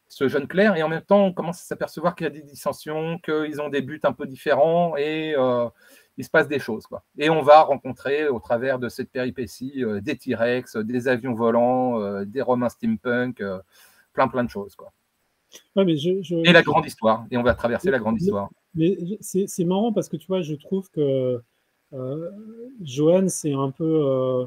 ce jeune clerc, et en même temps on commence à s'apercevoir qu'il y a des dissensions, qu'ils ont des buts un peu différents, et il se passe des choses, quoi. Et on va rencontrer au travers de cette péripétie des T-Rex, des avions volants, des Romains steampunk, plein de choses, quoi. Ouais, mais Et la grande histoire, et on va traverser la grande histoire. Mais c'est marrant parce que tu vois, je trouve que Johan, c'est un peu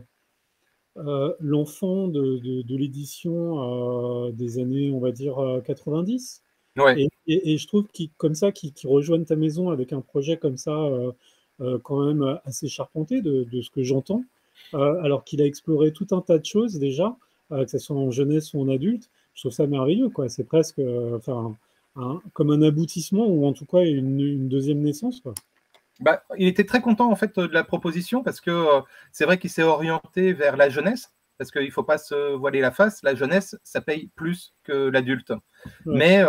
l'enfant de l'édition des années, on va dire, 90. Ouais. Et je trouve qu'il, comme ça, qu'il rejoigne ta maison avec un projet comme ça, quand même assez charpenté de ce que j'entends, alors qu'il a exploré tout un tas de choses déjà, que ce soit en jeunesse ou en adulte. Je trouve ça merveilleux, quoi. C'est presque enfin, comme un aboutissement ou en tout cas une deuxième naissance, quoi. Bah, il était très content en fait de la proposition parce que c'est vrai qu'il s'est orienté vers la jeunesse, parce qu'il ne faut pas se voiler la face, la jeunesse, ça paye plus que l'adulte. Ouais. Mais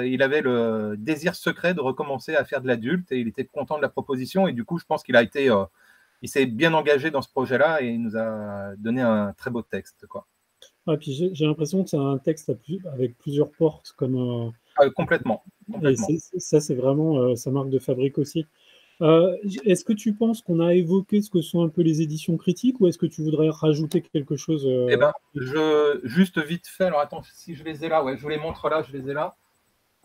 il avait le désir secret de recommencer à faire de l'adulte et il était content de la proposition, et du coup je pense qu'il a été, il s'est bien engagé dans ce projet-là et il nous a donné un très beau texte, quoi. Ouais, puis j'ai l'impression que c'est un texte avec plusieurs portes, comme, Complètement, et complètement. ça, c'est vraiment sa marque de fabrique aussi. Est-ce que tu penses qu'on a évoqué ce que sont un peu les éditions critiques ou est-ce que tu voudrais rajouter quelque chose Eh ben, juste vite fait, alors attends, si je les ai là, ouais, je vous les montre là, je les ai là.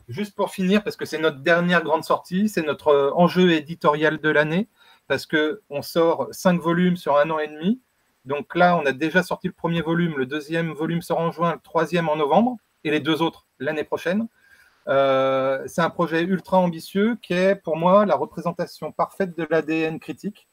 Juste pour finir, parce que c'est notre dernière grande sortie, c'est notre enjeu éditorial de l'année, parce qu'on sort 5 volumes sur 1 an et demi. Donc là, on a déjà sorti le premier volume, le deuxième volume sort en juin, le troisième en novembre, et les 2 autres l'année prochaine. C'est un projet ultra ambitieux qui est pour moi la représentation parfaite de l'ADN critique.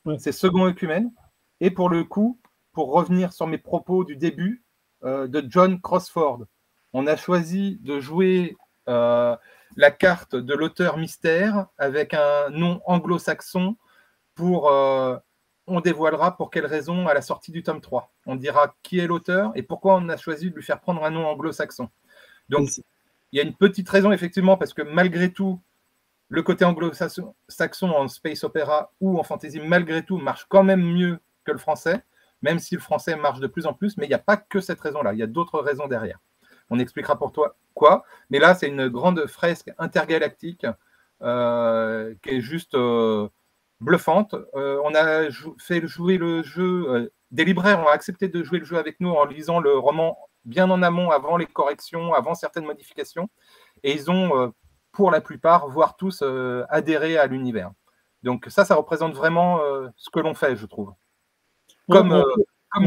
Ouais. C'est Second Œcumène. Et pour le coup, pour revenir sur mes propos du début, de John Crossford, on a choisi de jouer la carte de l'auteur mystère avec un nom anglo-saxon pour on dévoilera pour quelle raison à la sortie du tome 3. On dira qui est l'auteur et pourquoi on a choisi de lui faire prendre un nom anglo-saxon. Donc, il y a une petite raison, effectivement, parce que malgré tout, le côté anglo-saxon en space opéra ou en fantasy, malgré tout, marche quand même mieux que le français, même si le français marche de plus en plus, mais il n'y a pas que cette raison-là, il y a d'autres raisons derrière. On expliquera pour toi quoi, mais là, c'est une grande fresque intergalactique qui est juste bluffante. On a fait jouer le jeu, des libraires ont accepté de jouer le jeu avec nous en lisant le roman bien en amont, avant les corrections, avant certaines modifications, et ils ont, pour la plupart, voire tous, adhéré à l'univers. Donc ça représente vraiment ce que l'on fait, je trouve. Comme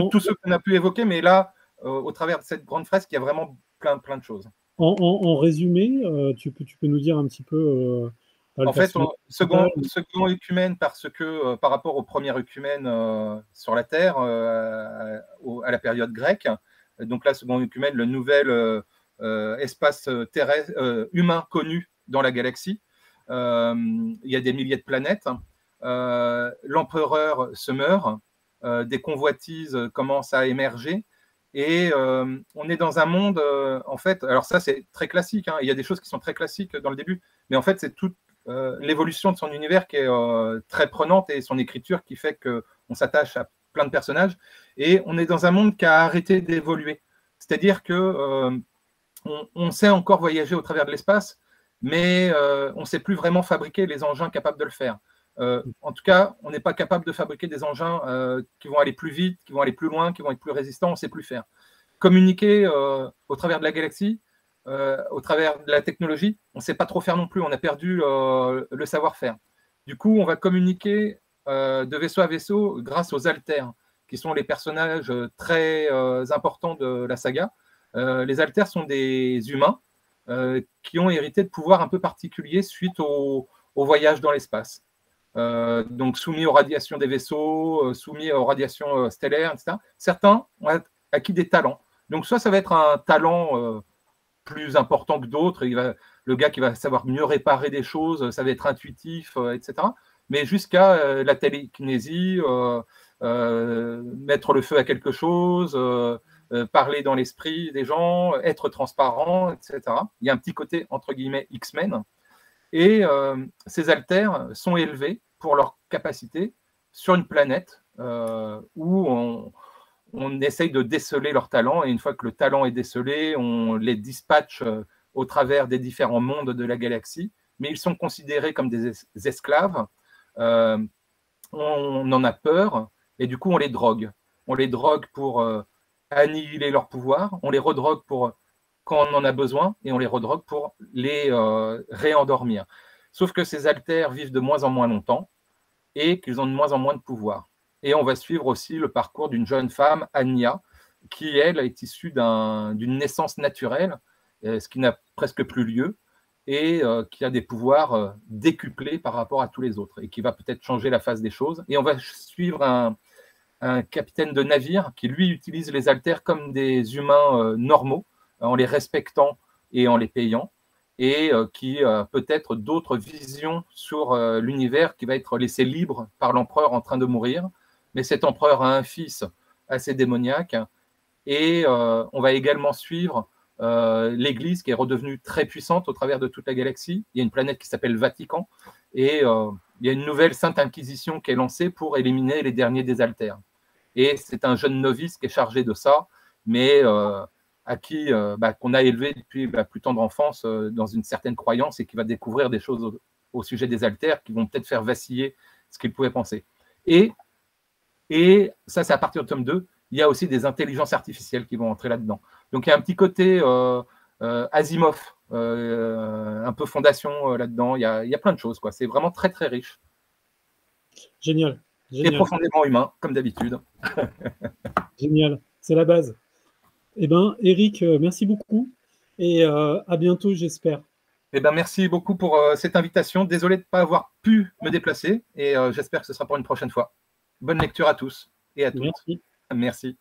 tous ceux qu'on a pu évoquer, mais là, au travers de cette grande fresque, il y a vraiment plein de choses. En résumé, tu peux nous dire un petit peu. En fait, second œcumène, parce que par rapport au premier œcumène sur la Terre, à la période grecque, donc là, second œcumène, le nouvel espace terrestre, humain connu dans la galaxie. Il y a des milliers de planètes. L'empereur se meurt, des convoitises commencent à émerger. Et on est dans un monde, en fait, alors ça c'est très classique, hein, il y a des choses qui sont très classiques dans le début, mais en fait c'est toute l'évolution de son univers qui est très prenante et son écriture qui fait qu'on s'attache à plein de personnages. Et on est dans un monde qui a arrêté d'évoluer. C'est-à-dire que on sait encore voyager au travers de l'espace, mais on ne sait plus vraiment fabriquer les engins capables de le faire. En tout cas, on n'est pas capable de fabriquer des engins qui vont aller plus vite, qui vont aller plus loin, qui vont être plus résistants, on ne sait plus faire. Communiquer au travers de la galaxie, au travers de la technologie, on ne sait pas trop faire non plus, on a perdu le savoir-faire. Du coup, on va communiquer de vaisseau à vaisseau grâce aux alters, qui sont les personnages très importants de la saga. Les alters sont des humains qui ont hérité de pouvoirs un peu particuliers suite au voyage dans l'espace. Donc soumis aux radiations des vaisseaux, soumis aux radiations stellaires, etc. Certains ont acquis des talents. Donc soit ça va être un talent plus important que d'autres, le gars qui va savoir mieux réparer des choses, ça va être intuitif, etc. Mais jusqu'à la télékinésie, mettre le feu à quelque chose, parler dans l'esprit des gens, être transparent, etc. Il y a un petit côté, entre guillemets, X-Men. Et ces haltères sont élevés pour leur capacité sur une planète où on essaye de déceler leur talent. Et une fois que le talent est décelé, on les dispatche au travers des différents mondes de la galaxie. Mais ils sont considérés comme des esclaves. On en a peur et du coup, on les drogue. On les drogue pour annihiler leur pouvoir. On les redrogue pour quand on en a besoin et on les redrogue pour les réendormir. Sauf que ces haltères vivent de moins en moins longtemps et qu'ils ont de moins en moins de pouvoir. Et on va suivre aussi le parcours d'une jeune femme, Anya, qui, elle, est issue d'une naissance naturelle, ce qui n'a presque plus lieu, et qui a des pouvoirs décuplés par rapport à tous les autres, et qui va peut-être changer la face des choses. Et on va suivre un capitaine de navire qui, lui, utilise les haltères comme des humains normaux, en les respectant et en les payant, et qui a peut-être d'autres visions sur l'univers qui va être laissé libre par l'empereur en train de mourir. Mais cet empereur a un fils assez démoniaque, et on va également suivre l'Église qui est redevenue très puissante au travers de toute la galaxie. Il y a une planète qui s'appelle Vatican, et il y a une nouvelle Sainte Inquisition qui est lancée pour éliminer les derniers des haltères. Et c'est un jeune novice qui est chargé de ça, mais à qui qu'on a élevé depuis plus tendre enfance dans une certaine croyance et qui va découvrir des choses au sujet des haltères qui vont peut-être faire vaciller ce qu'il pouvait penser. Et ça, c'est à partir du tome 2, il y a aussi des intelligences artificielles qui vont entrer là-dedans. Donc il y a un petit côté Asimov, un peu fondation là-dedans. Il y a plein de choses, quoi. C'est vraiment très, très riche. Génial. Et profondément humain, comme d'habitude. Génial, c'est la base. Eh bien, Eric, merci beaucoup et à bientôt, j'espère. Eh ben, merci beaucoup pour cette invitation. Désolé de ne pas avoir pu me déplacer et j'espère que ce sera pour une prochaine fois. Bonne lecture à tous et à toutes. Merci. Merci.